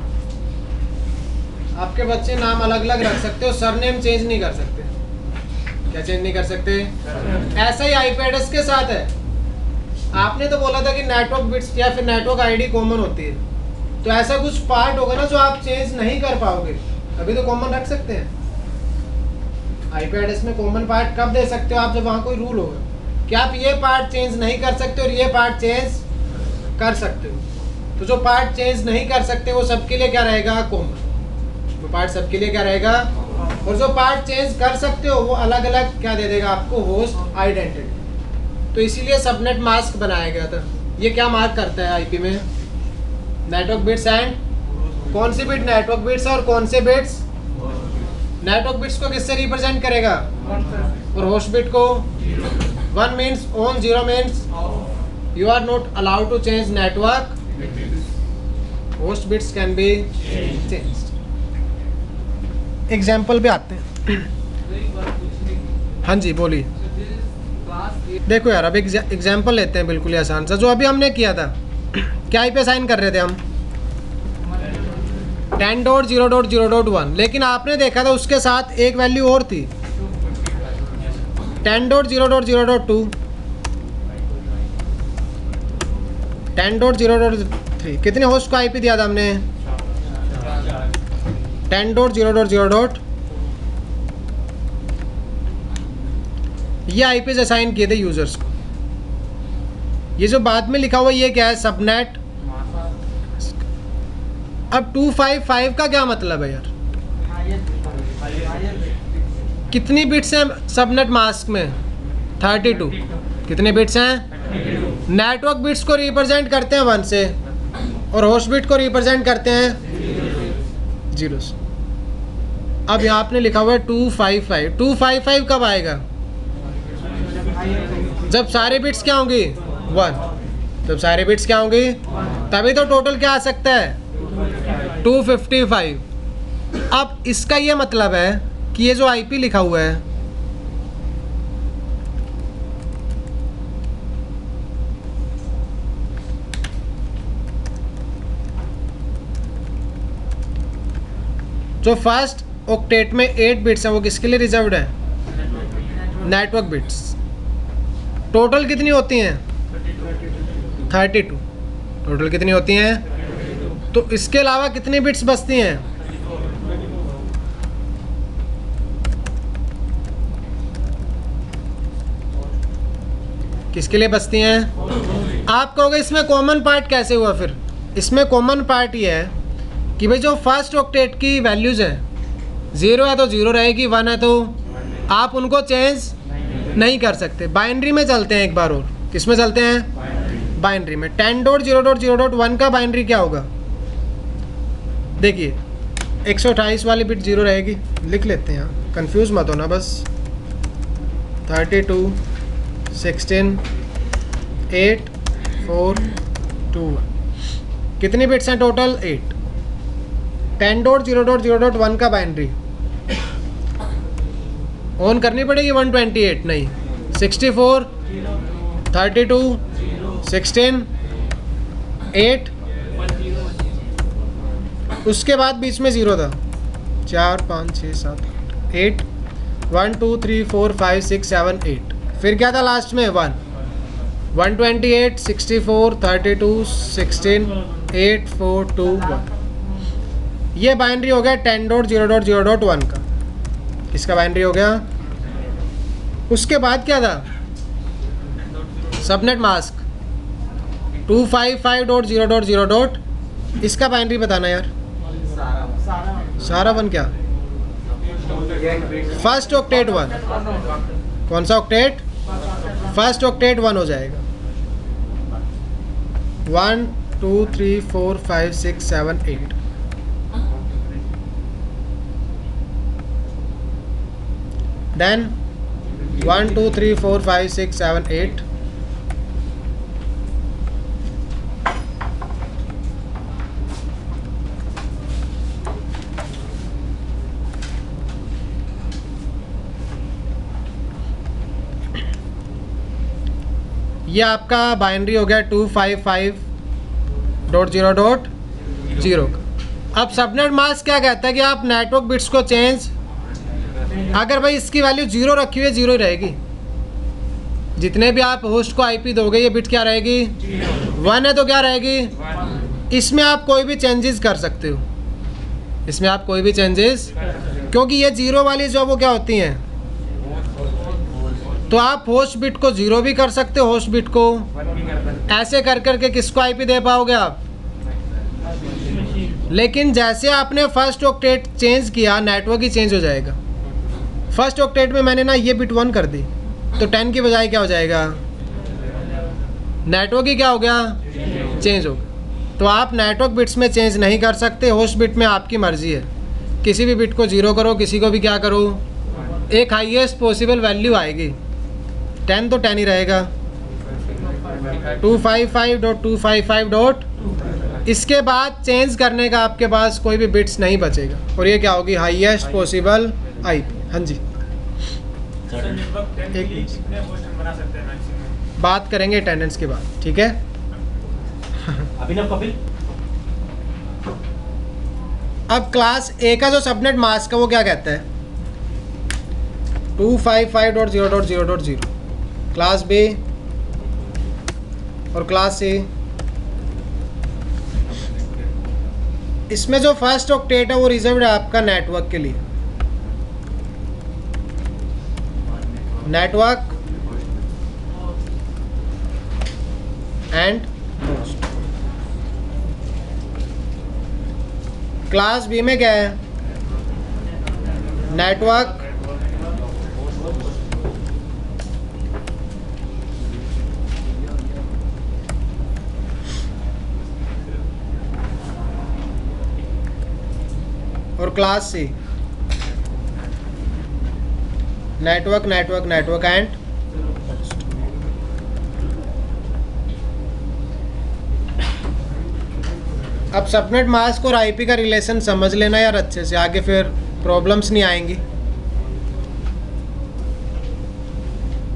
[SPEAKER 1] आपके बच्चे नाम अलग अलग रख सकते हो, सरनेम चेंज नहीं कर सकते। क्या चेंज नहीं कर सकते? ऐसा ही आईपी एड्रेस के साथ है। आपने तो बोला था कि नेटवर्क बिट्स या फिर नेटवर्क आईडी कॉमन होती है, तो ऐसा कुछ पार्ट होगा ना जो आप चेंज नहीं कर पाओगे, अभी तो कॉमन रख सकते हैं। आईपी एड्रेस में कॉमन पार्ट कब दे सकते हो आप? जब वहाँ कोई रूल होगा कि आप ये पार्ट चेंज नहीं कर सकते और ये पार्ट चेंज कर सकते हो। तो जो पार्ट चेंज नहीं कर सकते वो सबके लिए क्या रहेगा? कॉमन। वो पार्ट सबके लिए क्या रहेगा? और जो पार्ट चेंज कर सकते हो वो अलग अलग क्या दे देगा आपको? Host identity. तो इसीलिए सबनेट मास्क बनाया गया था। ये क्या मार्क करता है आईपी में? नेटवर्क बिट्स एंड कौन सी बिट? Network bits. और कौन से बिट्स? नेटवर्क बिट्स को किससे रिप्रेजेंट करेगा? और होस्ट बिट को 1 means on, 0 means you are not allowed to change network. Host bits can be changed. Example पे आते हैं। हाँ जी बोलिए। देखो यार अब एग्जाम्पल लेते हैं बिल्कुल ही आसान सा, जो अभी हमने किया था। क्या आई पे असाइन कर रहे थे हम? 10.0.0.1, लेकिन आपने देखा था उसके साथ एक वैल्यू और थी 10.0.0.2, 10.0.3। कितने होस्ट को आईपी दिया था हमने? 10.0.0. ये आईपी असाइन किए थे यूजर्स को। ये जो बाद में लिखा हुआ ये क्या है? सबनेट। अब 255 का क्या मतलब है यार? कितनी बिट्स हैं सबनेट मास्क में? 32। कितने बिट्स हैं? नेटवर्क बिट्स को रिप्रेजेंट करते हैं 1 से और होस्ट बिट को रिप्रेजेंट करते हैं 0 से। अब यहाँ आपने लिखा हुआ है 255। 255 कब आएगा? जब सारे बिट्स क्या होंगी? 1। जब सारे बिट्स क्या होंगी? तभी तो टोटल क्या आ सकता है? 255। अब इसका ये मतलब है कि ये जो आईपी लिखा हुआ है जो फर्स्ट ऑक्टेट में 8 बिट्स हैं वो किसके लिए रिजर्व्ड है? Network bits. टोटल कितनी होती हैं? 32। टोटल कितनी होती हैं? तो इसके अलावा कितनी बिट्स बचती हैं? किसके लिए बचती हैं? आप कहोगे इसमें कॉमन पार्ट कैसे हुआ? फिर इसमें कॉमन पार्ट ये है कि भाई जो फर्स्ट ऑक्टेट की वैल्यूज़ हैं 0 है तो 0 रहेगी, 1 है तो आप उनको चेंज नहीं कर सकते। बाइनरी में चलते हैं एक बार और। किस में चलते हैं? बाइनरी में। 10.0.0.1 का बाइनरी क्या होगा? देखिए 128 वाली बिट 0 रहेगी। लिख लेते हैं यहाँ, कंफ्यूज मत होना बस। 32 16 8 4 2 1। कितनी बिट्स हैं टोटल? 8। 10.0.0.1 का बाइनरी ऑन करनी पड़ेगी 128 नहीं 64 32 16 8। उसके बाद बीच में 0 था। 4 5 6 7 8 1 2 3 4 5 6 7 8। फिर क्या था लास्ट में? 1 128 64 32 16 8 4 2 1। ये बाइनरी हो गया 10.0.0.1 का। किसका बाइनरी हो गया? उसके बाद क्या था? Subnet mask 255.0.0. इसका बाइनरी बताना यार। सारा 1 क्या? First octet 1। कौन सा ऑक्टेट? फर्स्ट ऑक्टेट 1 हो जाएगा। 1 2 3 4 5 6 7 8। Then 1 2 3 4 5 6 7 8। ये आपका बाइनरी हो गया 255.0.0 का। अब सबनेट मास्क क्या कहता है कि आप नेटवर्क बिट्स को चेंज, अगर भाई इसकी वैल्यू 0 रखी हुई है 0 ही रहेगी। जितने भी आप होस्ट को आईपी दोगे ये बिट क्या रहेगी, 1 है तो क्या रहेगी। इसमें आप कोई भी चेंजेस कर सकते हो, इसमें आप कोई भी चेंजेस, क्योंकि ये 0 वाली जो वो क्या होती हैं, तो आप होस्ट बिट को 0 भी कर सकते हो, होस्ट बिट को ऐसे कर करके किसको आईपी दे पाओगे आप। लेकिन जैसे आपने फर्स्ट ऑक्टेट चेंज किया नेटवर्क ही चेंज हो जाएगा। फर्स्ट ऑक्टेट में मैंने ना ये बिट 1 कर दी तो 10 की बजाय क्या हो जाएगा, नेटवर्क ही क्या हो गया, चेंज हो गया। तो आप नेटवर्क बिट्स में चेंज नहीं कर सकते, होस्ट बिट में आपकी मर्जी है, किसी भी बिट को 0 करो, किसी को भी क्या करो, एक हाईएस्ट पॉसिबल वैल्यू आएगी। 10 तो 10 ही रहेगा, 255.255. इसके बाद चेंज करने का आपके पास कोई भी बिट्स नहीं बचेगा और ये क्या होगी, हाईएस्ट पॉसिबल आईपी। हाँ जी, बात करेंगे अटेंडेंस के बाद, ठीक है।
[SPEAKER 6] अभिनव कपिल,
[SPEAKER 1] अब क्लास ए का जो सबनेट मास्क है वो क्या कहता है, 255.0.0.0। क्लास बी और क्लास सी, इसमें जो फर्स्ट ऑक्टेट है वो रिजर्व्ड है आपका नेटवर्क के लिए। Network and host. Class B में क्या है, नेटवर्क और class C network network network and. अब सबनेट मास्क और आईपी का रिलेशन समझ लेना यार अच्छे से, आगे फिर प्रॉब्लम्स नहीं आएंगी।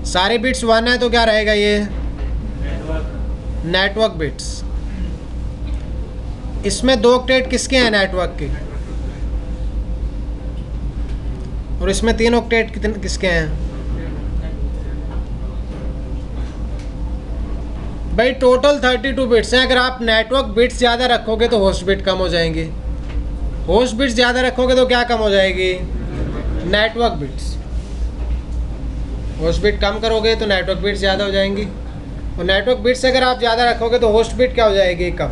[SPEAKER 1] सारे बिट्स 1 है तो क्या रहेगा ये, नेटवर्क बिट्स। इसमें 2 ऑक्टेट किसके हैं, नेटवर्क के, और इसमें 3 ऑक्टेट किसके हैं भाई, टोटल 32 बिट्स हैं। अगर आप नेटवर्क बिट्स ज़्यादा रखोगे तो होस्ट बिट कम हो जाएंगे, होस्ट बिट्स ज़्यादा रखोगे तो क्या कम हो जाएगी, नेटवर्क बिट्स। होस्ट बिट कम करोगे तो नेटवर्क बिट्स ज़्यादा हो जाएंगी, और नेटवर्क बिट्स अगर आप ज़्यादा रखोगे तो होस्ट बिट क्या हो जाएगी, कम।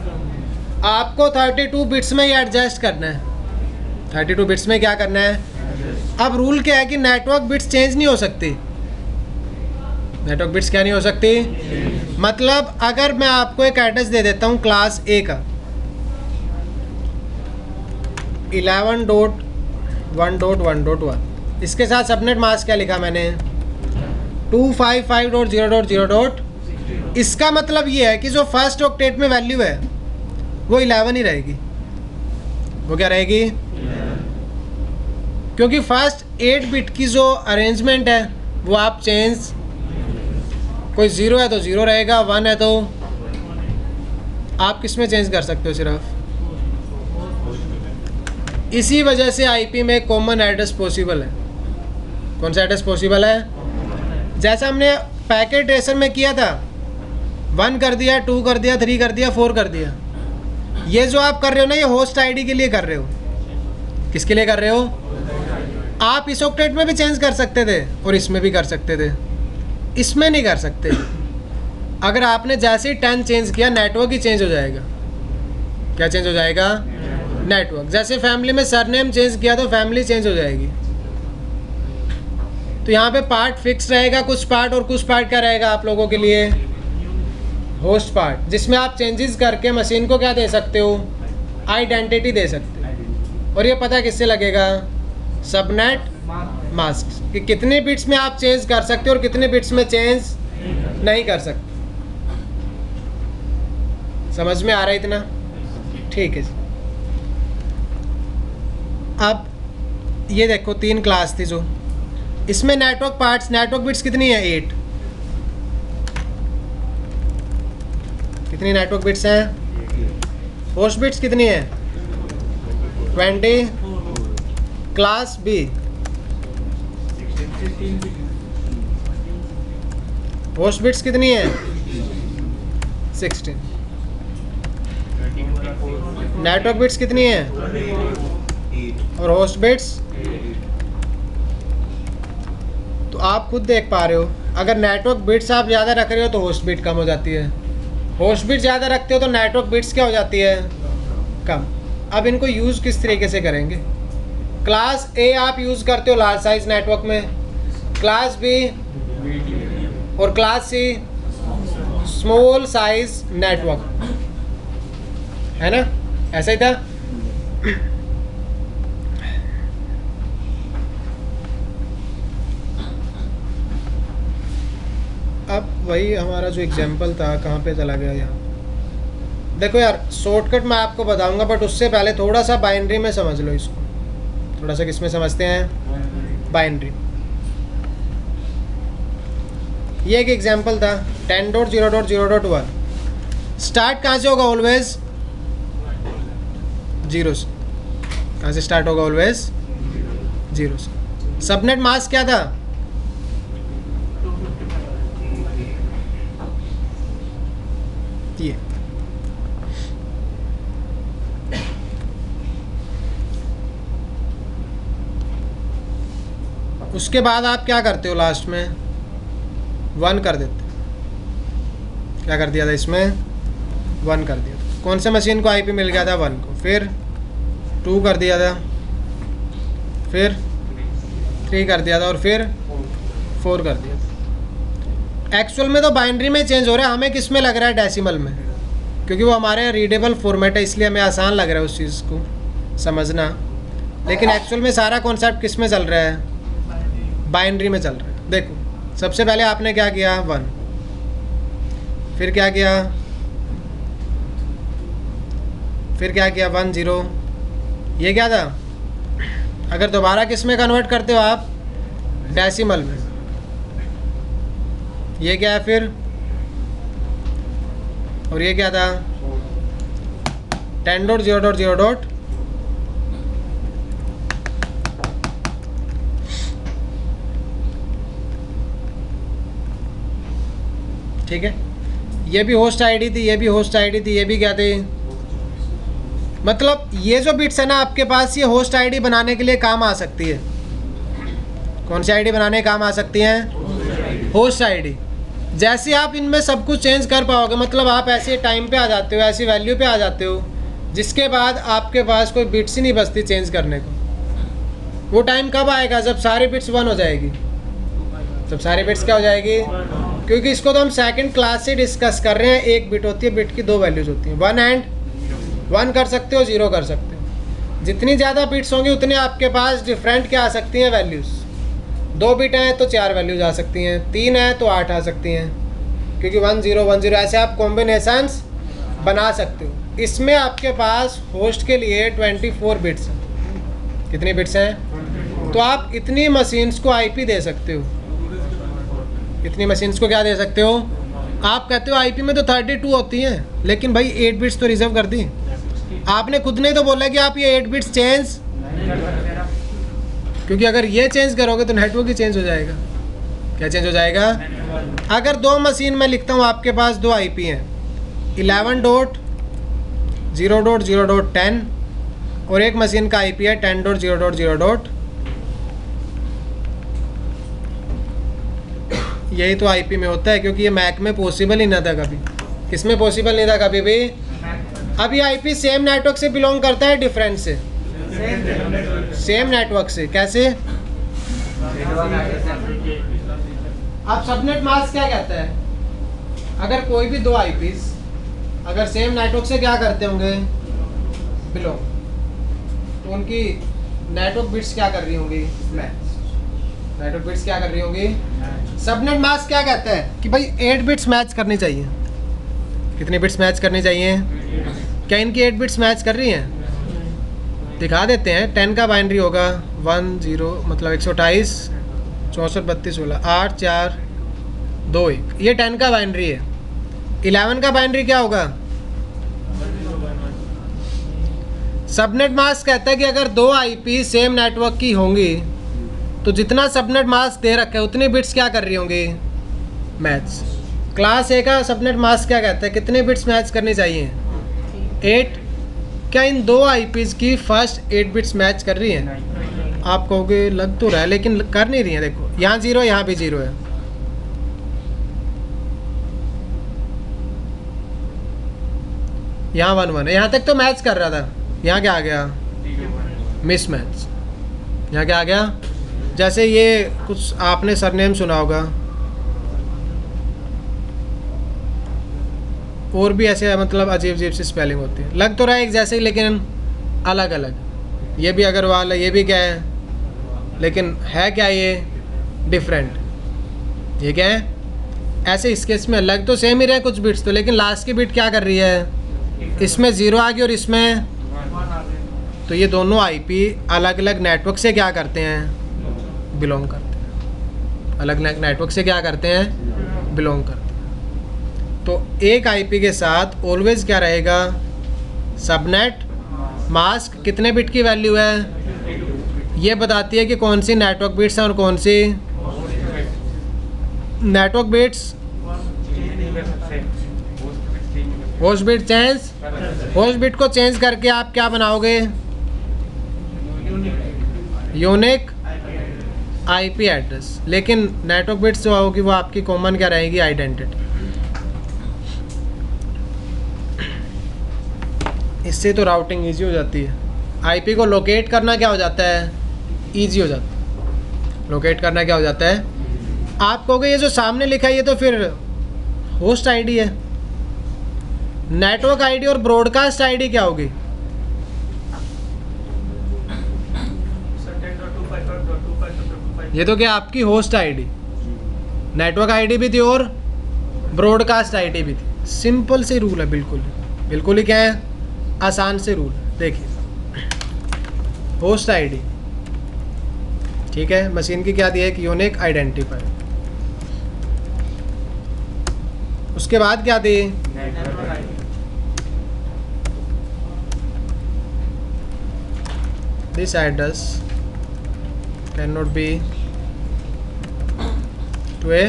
[SPEAKER 1] आपको 32 बिट्स में ही एडजस्ट करना है, 32 बिट्स में क्या करना है। अब रूल क्या है कि नेटवर्क बिट्स चेंज नहीं हो सकती, नेटवर्क बिट्स क्या नहीं हो सकती। मतलब अगर मैं आपको एक एड्रेस दे देता हूँ क्लास ए का 11.1.1.1, इसके साथ सबनेट मास्क क्या लिखा मैंने, 255.0.0. इसका मतलब ये है कि जो फर्स्ट ऑक्टेट में वैल्यू है वो 11 ही रहेगी, वो क्या रहेगी, क्योंकि फर्स्ट 8 बिट की जो अरेंजमेंट है वो आप चेंज, कोई 0 है तो 0 रहेगा, 1 है तो आप किस में चेंज कर सकते हो, सिर्फ। इसी वजह से आईपी में कॉमन एड्रेस पॉसिबल है। कौन सा एड्रेस पॉसिबल है, जैसा हमने पैकेट ट्रेसर में किया था, 1 कर दिया, 2 कर दिया, 3 कर दिया, 4 कर दिया। ये जो आप कर रहे हो ना, ये होस्ट आईडी के लिए कर रहे हो, किसके लिए कर रहे हो, आप इस ऑक्टेट में भी चेंज कर सकते थे और इसमें भी कर सकते थे, इसमें नहीं कर सकते। अगर आपने जैसे ही 10 चेंज किया नेटवर्क ही चेंज हो जाएगा, क्या चेंज हो जाएगा, नेटवर्क। जैसे फैमिली में सरनेम चेंज किया तो फैमिली चेंज हो जाएगी। तो यहाँ पे पार्ट फिक्स रहेगा, कुछ पार्ट, और कुछ पार्ट क्या रहेगा आप लोगों के लिए, होस्ट पार्ट, जिसमें आप चेंजेस करके मशीन को क्या दे सकते हो, आइडेंटिटी दे सकते हो। और ये पता किससे लगेगा, सबनेट मास्क, कि कितने बिट्स में आप चेंज कर सकते हो और कितने बिट्स में चेंज नहीं कर सकते। समझ में आ रहा है इतना, ठीक है। अब ये देखो 3 क्लास थी जो, इसमें नेटवर्क पार्ट्स, नेटवर्क बिट्स कितनी है, 8। कितनी नेटवर्क बिट्स हैं, होस्ट बिट्स कितनी है, 20, क्लास बी होस्ट बिट्स कितनी है 16, नेटवर्क बिट्स कितनी है और होस्ट बिट्स। तो आप खुद देख पा रहे हो, अगर नेटवर्क बिट्स आप ज़्यादा रख रहे हो तो होस्ट बिट कम हो जाती है, होस्ट बिट ज़्यादा रखते हो तो नेटवर्क बिट्स क्या हो जाती है कम। अब इनको यूज़ किस तरीके से करेंगे, क्लास ए आप यूज़ करते हो लार्ज साइज नेटवर्क में, क्लास बी और class C small size network, है ना, ऐसा ही था। अब वही हमारा जो एग्जाम्पल था कहाँ पे चला गया यहाँ। देखो यार शॉर्टकट मैं आपको बताऊंगा, बट उससे पहले थोड़ा सा बाइनरी में समझ लो इसको। थोड़ा सा किस में समझते हैं, बाइनरी। ये एक एग्जाम्पल था 10.0.0.1। स्टार्ट कहाँ से होगा, ऑलवेज जीरो से। कहाँ से स्टार्ट होगा, ऑलवेज जीरो से। सबनेट मास्क क्या था, ये उसके बाद आप क्या करते हो, लास्ट में 1 कर देते। क्या कर दिया था इसमें, 1 कर दिया था। कौन से मशीन को आईपी मिल गया था, 1 को, फिर 2 कर दिया था, फिर 3 कर दिया था और फिर 4 कर दिया था। एक्चुअल में तो बाइनरी में चेंज हो रहा है, हमें किस में लग रहा है, डेसिमल में, क्योंकि वो हमारे रीडेबल फॉर्मेट है, इसलिए हमें आसान लग रहा है उस चीज़ को समझना। लेकिन एक्चुअल में सारा कॉन्सेप्ट किस में चल रहा है, बाइनरी में चल रहा है। देखो सबसे पहले आपने क्या किया, 1, फिर क्या किया, फिर क्या किया, 1 0। ये क्या था, अगर दोबारा किस में कन्वर्ट करते हो आप, डेसिमल में। ये क्या है फिर, और ये क्या था 10.0.0. ठीक है, ये भी होस्ट आईडी थी, ये भी होस्ट आईडी थी, ये भी क्या थी, मतलब ये जो बिट्स है ना आपके पास, ये होस्ट आईडी बनाने के लिए काम आ सकती है। कौन सी आईडी बनाने काम आ सकती हैं, होस्ट आईडी। जैसे आप इनमें सब कुछ चेंज कर पाओगे, मतलब आप ऐसे टाइम पे आ जाते हो, ऐसी वैल्यू पे आ जाते हो जिसके बाद आपके पास कोई बिट्स ही नहीं बचती चेंज करने को। वो टाइम कब आएगा, जब सारी बिट्स 1 हो जाएगी, जब सारी बिट्स क्या हो जाएगी, क्योंकि इसको तो हम सेकंड क्लास से डिस्कस कर रहे हैं। एक बिट होती है, बिट की 2 वैल्यूज होती हैं, 1 एंड 1 कर सकते हो, 0 कर सकते हो। जितनी ज़्यादा बिट्स होंगी उतने आपके पास डिफरेंट क्या आ सकती हैं, वैल्यूज़। 2 बिट हैं तो 4 वैल्यूज आ सकती हैं, 3 हैं तो 8 आ सकती हैं, क्योंकि 1 0 1 0 ऐसे आप कॉम्बिनेशंस बना सकते हो। इसमें आपके पास होस्ट के लिए 24 बिट्स हैं। कितनी बिट्स हैं, तो आप इतनी मशीन्स को आईपी दे सकते हो। इतनी मशीन्स को क्या दे सकते हो, आप कहते हो आईपी में तो 32 होती हैं, लेकिन भाई 8 बिट्स तो रिजर्व कर दी। आपने खुद ने तो बोला कि आप ये 8 बिट्स चेंज, क्योंकि अगर ये चेंज करोगे तो नेटवर्क ही चेंज हो जाएगा। क्या चेंज हो जाएगा, अगर 2 मशीन में लिखता हूँ, आपके पास 2 आईपी हैं, 11.0.0.10 और एक मशीन का आईपी है 10.0.0. यही तो आईपी में होता है, क्योंकि ये मैक में पॉसिबल ही ना था कभी। किस में पॉसिबल नहीं था कभी भी। अब ये आईपी सेम नेटवर्क से बिलोंग करता है, डिफरेंट से, सेम नेटवर्क से। कैसे, अब सबनेट मास्क क्या कहता है, अगर कोई भी 2 आईपीस अगर सेम नेटवर्क से क्या करते होंगे, बिलोंग, तो उनकी नेटवर्क बिट्स क्या कर रही होंगी, मैच। नेटवर्क बिट्स क्या कर रही होंगी, सबनेट मास्क क्या कहता है कि भाई 8 बिट्स मैच करनी चाहिए। कितनी बिट्स मैच करनी चाहिए, क्या इनकी 8 बिट्स मैच कर रही हैं, दिखा देते हैं। 10 का बाइनरी होगा 1 0, मतलब 128 64 32 16 8 4 2 1, ये 10 का बाइनरी है। 11 का बाइनरी क्या होगा, सबनेट मास्क कहता है कि अगर दो आईपी सेम नेटवर्क की होंगी तो जितना सबनेट मास्क दे रखा है उतनी बिट्स क्या कर रही होंगी, मैच। क्लास ए का सबनेट मास्क क्या कहता है, कितने बिट्स मैच करनी चाहिए, 8। क्या इन दो आईपीज की फर्स्ट 8 बिट्स मैच कर रही हैं? आप कहोगे लग तो रहा है लेकिन कर नहीं रही है। देखो यहाँ 0 यहाँ भी 0 है, यहाँ 1 1 है, यहाँ तक तो मैच कर रहा था। यहाँ क्या आ गया, मिस मैच। यहाँ क्या आ गया, जैसे ये कुछ आपने सरनेम सुना होगा, और भी ऐसे मतलब अजीब अजीब सी स्पेलिंग होती है। लग तो रहा है एक जैसे ही लेकिन अलग अलग। ये भी अग्रवाल है, ये भी क्या है, लेकिन है क्या ये डिफरेंट। ये क्या है, ऐसे इस केस में लग तो सेम ही रहे कुछ बिट्स तो, लेकिन लास्ट की बिट क्या कर रही है, इसमें 0 आ गई और इसमें, तो ये दोनों आईपी अलग अलग नेटवर्क से क्या करते हैं, बिलोंग करते हैं। अलग अलग नेटवर्क से क्या करते हैं, बिलोंग करते हैं। तो एक आईपी के साथ ऑलवेज क्या रहेगा, सबनेट मास्क कितने बिट की वैल्यू है, ये बताती है कि कौन सी नेटवर्क बिट्स हैं और कौन सी network bits. Host bit change, host bit को चेंज करके आप क्या बनाओगे, यूनिक आईपी एड्रेस। लेकिन नेटवर्क बिट्स जो होगी वो आपकी कॉमन क्या रहेगी, आइडेंटिटी। इससे तो राउटिंग इजी हो जाती है। आईपी को लोकेट करना क्या हो जाता है, इजी हो जाता है। लोकेट करना क्या हो जाता है, आप कहोगे ये जो सामने लिखा है ये तो फिर होस्ट आईडी है। नेटवर्क आईडी और ब्रॉडकास्ट आईडी क्या होगी, ये तो क्या आपकी होस्ट आईडी, नेटवर्क आईडी भी थी और ब्रॉडकास्ट आईडी भी थी। सिंपल सी रूल है, बिल्कुल बिल्कुल ही क्या है, आसान से रूल। देखिए होस्ट आईडी, ठीक है, मशीन की क्या दी है, एक यूनिक आइडेंटिफायर। उसके बाद क्या दी, this address can not be to a,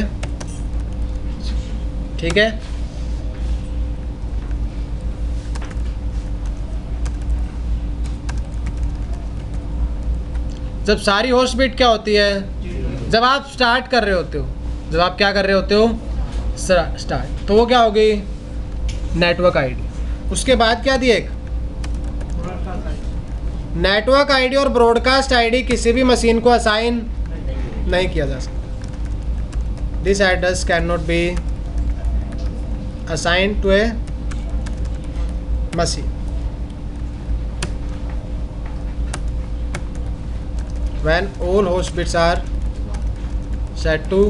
[SPEAKER 1] ठीक है। जब सारी होस्ट बिट क्या होती है, जब आप स्टार्ट कर रहे होते हो, जब आप क्या कर रहे होते हो, स्टार्ट, तो वो क्या होगी, नेटवर्क आईडी। उसके बाद क्या दी, एक नेटवर्क आईडी और ब्रॉडकास्ट आईडी किसी भी मशीन को असाइन नहीं किया जा सकता। This address can not be assign to a machine when all host bits are set to।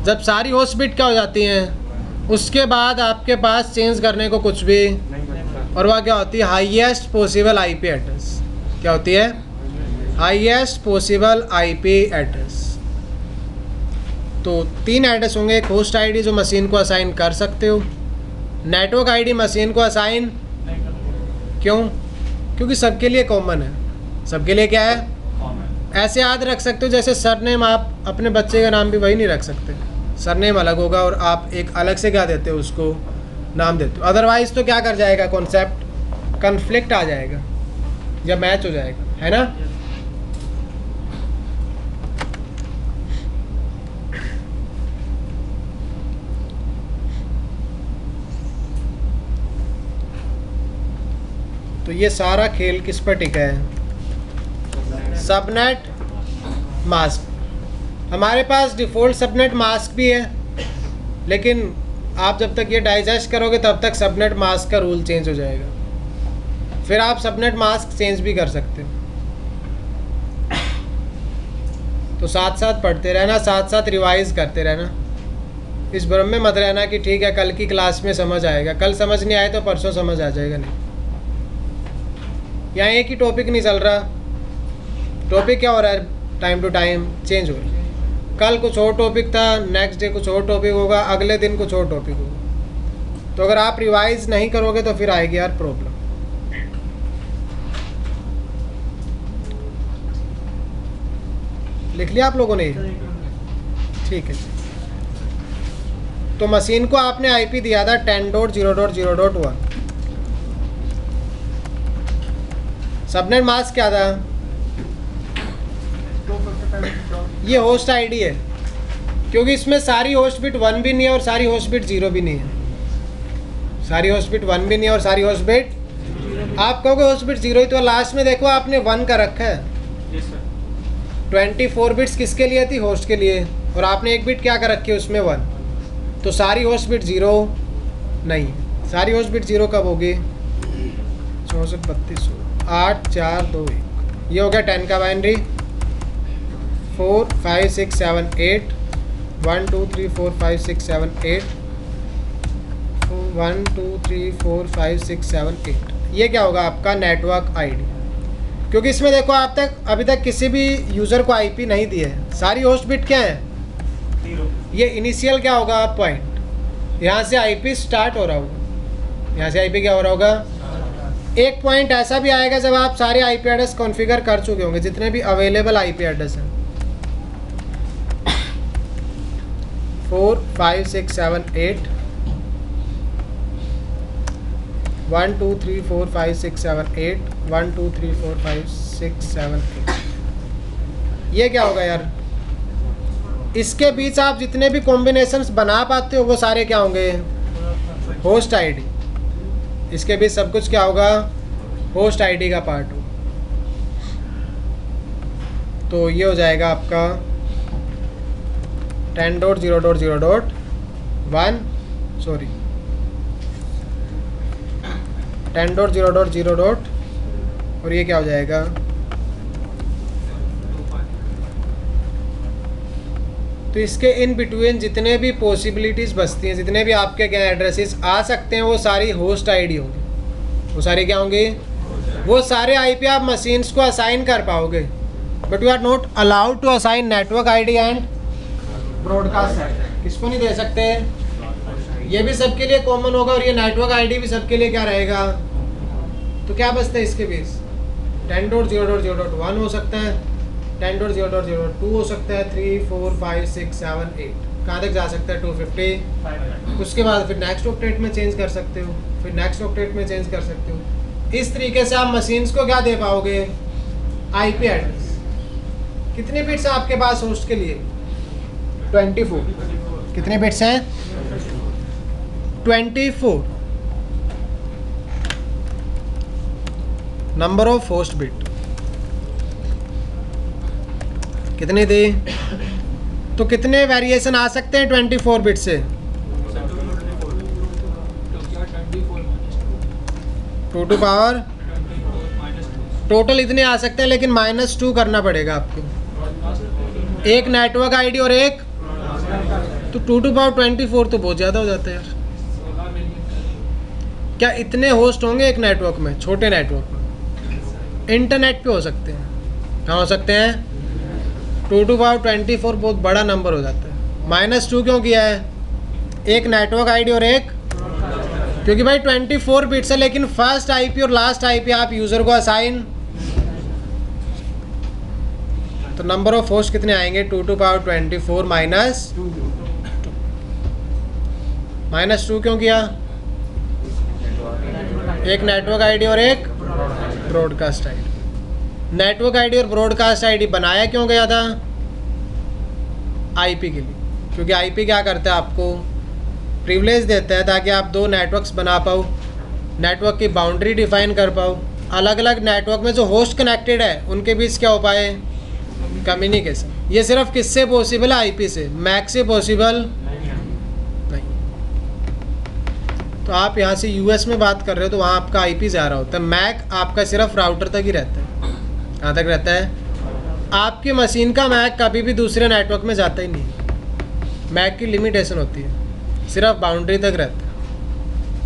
[SPEAKER 1] जब सारी होस्ट बिट क्या हो जाती हैं, उसके बाद आपके पास चेंज करने को कुछ भी, और वह क्या होती है, हाईएस्ट पॉसिबल आईपी एड्रेस। क्या होती है, हाईएस्ट पॉसिबल आईपी एड्रेस। तो 3 एड्रेस होंगे, एक होस्ट आईडी जो मशीन को असाइन कर सकते हो, नेटवर्क आईडी मशीन को असाइन, क्यों, क्योंकि सबके लिए कॉमन है, सबके लिए क्या है, ऐसे याद रख सकते हो जैसे सरनेम, आप अपने बच्चे का नाम भी वही नहीं रख सकते, सरनेम अलग होगा और आप एक अलग से क्या देते हो, उसको नाम देते हो। अदरवाइज तो क्या कर जाएगा, कॉन्सेप्ट कन्फ्लिक्ट आ जाएगा या मैच हो जाएगा, है ना। तो ये सारा खेल किस पर टिका है, सबनेट मास्क। हमारे पास डिफ़ॉल्ट सबनेट मास्क भी है, लेकिन आप जब तक ये डाइजेस्ट करोगे तब तक सबनेट मास्क का रूल चेंज हो जाएगा। फिर आप सबनेट मास्क चेंज भी कर सकते हो। तो साथ साथ पढ़ते रहना, साथ साथ रिवाइज करते रहना। इस भ्रम में मत रहना कि ठीक है कल की क्लास में समझ आएगा, कल समझ नहीं आए तो परसों समझ आ जाएगा, नहीं। यहाँ एक ही टॉपिक नहीं चल रहा, टॉपिक क्या हो रहा है, टाइम टू टाइम चेंज हो रहा है। कल कुछ और टॉपिक था, नेक्स्ट डे कुछ और टॉपिक होगा, अगले दिन कुछ और टॉपिक होगा। तो अगर आप रिवाइज नहीं करोगे तो फिर आएगी यार प्रॉब्लम। लिख लिया आप लोगों ने? ठीक है। तो मशीन को आपने आईपी दिया था 10.0.0.1। सबनेट मास्क क्या था? ये होस्ट आईडी है, क्योंकि इसमें सारी होस्ट बिट 1 भी नहीं है और सारी होस्ट बिट 0 भी नहीं है। सारी होस्ट बिट 1 भी नहीं है और सारी होस्ट बिट, आप कहोगे होस्ट बिट 0 ही तो लास्ट में देखो आपने 1 का रखा है। 24 बिट्स किसके लिए थी? होस्ट के लिए। और आपने एक बिट क्या कर रखी है उसमें? 1। तो सारी होस्ट बिट 0 नहीं, सारी होस्ट बिट 0 कब होगी? 64 32 8 4 2 1। ये हो गया 10 का बाइनरी। 4 5 6 7 8 1 2 3 4 5 6 7 8 1 2 3 4 5 6 7 8। ये क्या होगा आपका? Network ID. क्योंकि इसमें देखो आप तक अभी तक किसी भी यूज़र को आईपी नहीं दी है। सारी होस्ट बिट क्या है?
[SPEAKER 6] 0।
[SPEAKER 1] ये इनिशियल क्या होगा? पॉइंट। यहाँ से आईपी स्टार्ट हो रहा होगा। यहाँ से आईपी क्या हो रहा होगा? एक पॉइंट ऐसा भी आएगा जब आप सारे आईपी एड्रेस कॉन्फ़िगर कर चुके होंगे, जितने भी अवेलेबल आईपी एड्रेस हैं। 4 5 6 7 8 1 2 3 4 5 6 7 8 1 2 3 4 5 6 7 8। ये क्या होगा यार? इसके बीच आप जितने भी कॉम्बिनेशंस बना पाते हो वो सारे क्या होंगे? Host ID. इसके बीच सब कुछ क्या होगा? होस्ट आईडी का पार्ट हो। तो ये हो जाएगा आपका 10.0.0.1 सॉरी 10.0.0. और ये क्या हो जाएगा? तो इसके इन बिटवीन जितने भी पॉसिबिलिटीज़ बचती हैं, जितने भी आपके क्या एड्रेसेस आ सकते हैं, वो सारी होस्ट आईडी होंगी। वो सारी क्या होंगी? वो सारे आईपी आप मशीन्स को असाइन कर पाओगे, but you are not allowed to assign network ID and broadcast ID. किसको नहीं दे सकते? ये भी सबके लिए कॉमन होगा और ये नेटवर्क आईडी भी सबके लिए क्या रहेगा? तो क्या बचता है इसके बीच? 10.0.0.1 हो सकता है, 10.0.0.2 हो सकता है, 3 4 5 6 7 8। कहाँ तक जा सकता है? 250। उसके बाद फिर नेक्स्ट ऑक्टेट में चेंज कर सकते हो, फिर नेक्स्ट ऑक्टेट में चेंज कर सकते हो। इस तरीके से आप मशीन्स को क्या दे पाओगे? IP address. कितने बिट्स हैं आपके पास होस्ट के लिए? 24। कितने बिट्स हैं? 24। नंबर ऑफ होस्ट बिट कितनी थी? तो कितने वेरिएशन आ सकते हैं 24 बिट से? 2 टू पावर टोटल इतने आ सकते हैं, लेकिन -2 करना पड़ेगा आपको। एक नेटवर्क आईडी और एक, तो 2 टू पावर 24 तो बहुत ज़्यादा हो जाता है यार। क्या इतने होस्ट होंगे एक नेटवर्क में? छोटे नेटवर्क में इंटरनेट पे हो सकते हैं। कहाँ हो सकते हैं? 2 टू पावर 24 बहुत बड़ा नंबर हो जाता है। -2 क्यों किया है? एक नेटवर्क आईडी और एक, क्योंकि भाई 24 बिट्स है, लेकिन फर्स्ट आईपी और लास्ट आईपी आप यूज़र को असाइन। तो नंबर ऑफ होस्ट कितने आएंगे? 2 टू पावर 24 -2 क्यों किया? एक नेटवर्क आईडी और एक ब्रॉडकास्ट आईडी। नेटवर्क आईडी और ब्रॉडकास्ट आईडी बनाया क्यों गया था? आईपी के लिए, क्योंकि आईपी क्या करता है? आपको प्रिविलेज देता है ताकि आप 2 नेटवर्क्स बना पाओ, नेटवर्क की बाउंड्री डिफाइन कर पाओ। अलग अलग नेटवर्क में जो होस्ट कनेक्टेड है उनके बीच क्या हो पाए? कम्युनिकेशन। ये सिर्फ किससे पॉसिबल है? आईपी से। मैक से पॉसिबल नहीं। तो आप यहाँ से यूएस में बात कर रहे हो तो वहाँ आपका आईपी जा रहा होता है। मैक आपका सिर्फ राउटर तक ही रहता है। कहाँ तक रहता है? आपकी मशीन का मैक कभी भी दूसरे नेटवर्क में जाता ही नहीं। मैक की लिमिटेशन होती है, सिर्फ बाउंड्री तक रहता है।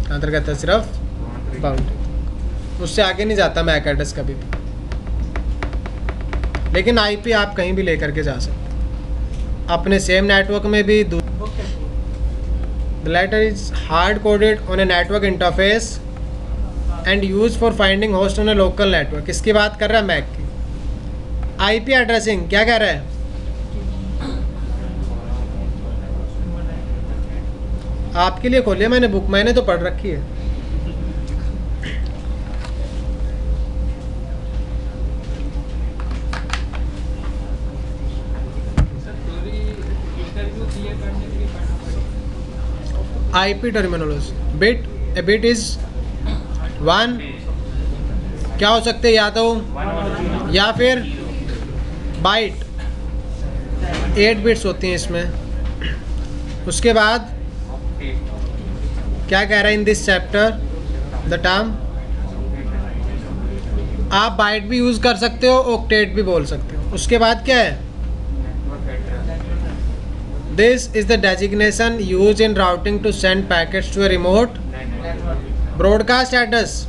[SPEAKER 1] कहाँ तक रहता है? सिर्फ बाउंड्री, उससे आगे नहीं जाता मैक एड्रेस कभी भी। लेकिन आईपी आप कहीं भी लेकर के जा सकते हैं, अपने सेम नेटवर्क में भी। The latter is hard coded on a network interface and use for finding host on a local network. किसकी बात कर रहा है? मैक की। आईपी एड्रेसिंग क्या कह रहा है? आपके लिए खोलिए मैंने बुक, मैंने तो पढ़ रखी है। IP terminology bit, A bit is 1, क्या हो सकते हैं या तो या फिर बाइट, 8 बिट्स होती हैं इसमें। उसके बाद क्या कह रहा है in this chapter the term, आप बाइट भी यूज़ कर सकते हो, ऑक्टेट भी बोल सकते हो। उसके बाद क्या है, this is the designation use in routing to send packets to a remote broadcast address.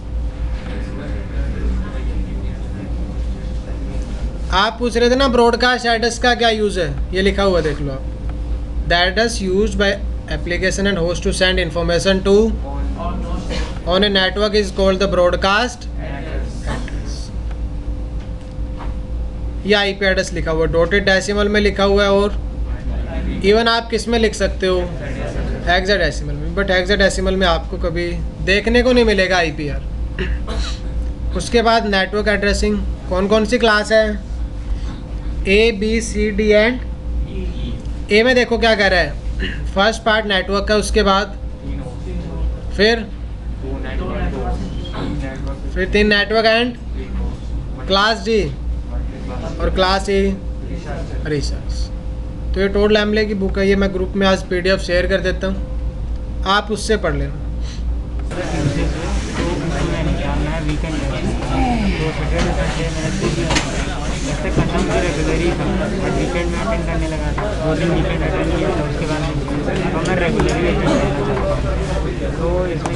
[SPEAKER 1] आप पूछ रहे थे ना ब्रॉडकास्ट एड्रेस का क्या यूज़ है, ये लिखा हुआ देख लो आप। The address use by application and host to send information to on a network is called the broadcast address. ये आईपी एड्रेस लिखा हुआ है, डॉटेड डेसिमल में लिखा हुआ है, और इवन आप किस में लिख सकते हो, हेक्साडेसिमल में, बट हेक्साडेसिमल में आपको कभी देखने को नहीं मिलेगा आईपीआर। उसके बाद नेटवर्क एड्रेसिंग, कौन कौन सी क्लास है, A B C D and A में देखो क्या कह रहा है, फर्स्ट पार्ट नेटवर्क है, उसके बाद फिर 3 नेटवर्क एंड क्लास डी और क्लास ए रिसर्च। तो ये टोड लैम्बले की बुक है, ये मैं ग्रुप में आज पीडीएफ शेयर कर देता हूँ, आप उससे पढ़ लेना।
[SPEAKER 7] जैसे कसम से रेगुलर ही था, बट वीकेंड में अटेंड करने लगा था, 2 दिन वीकेंड अटेंड किया था, उसके बाद तो मैं रेगुलर ही अटेंड करना चाहता हूँ। तो इसमें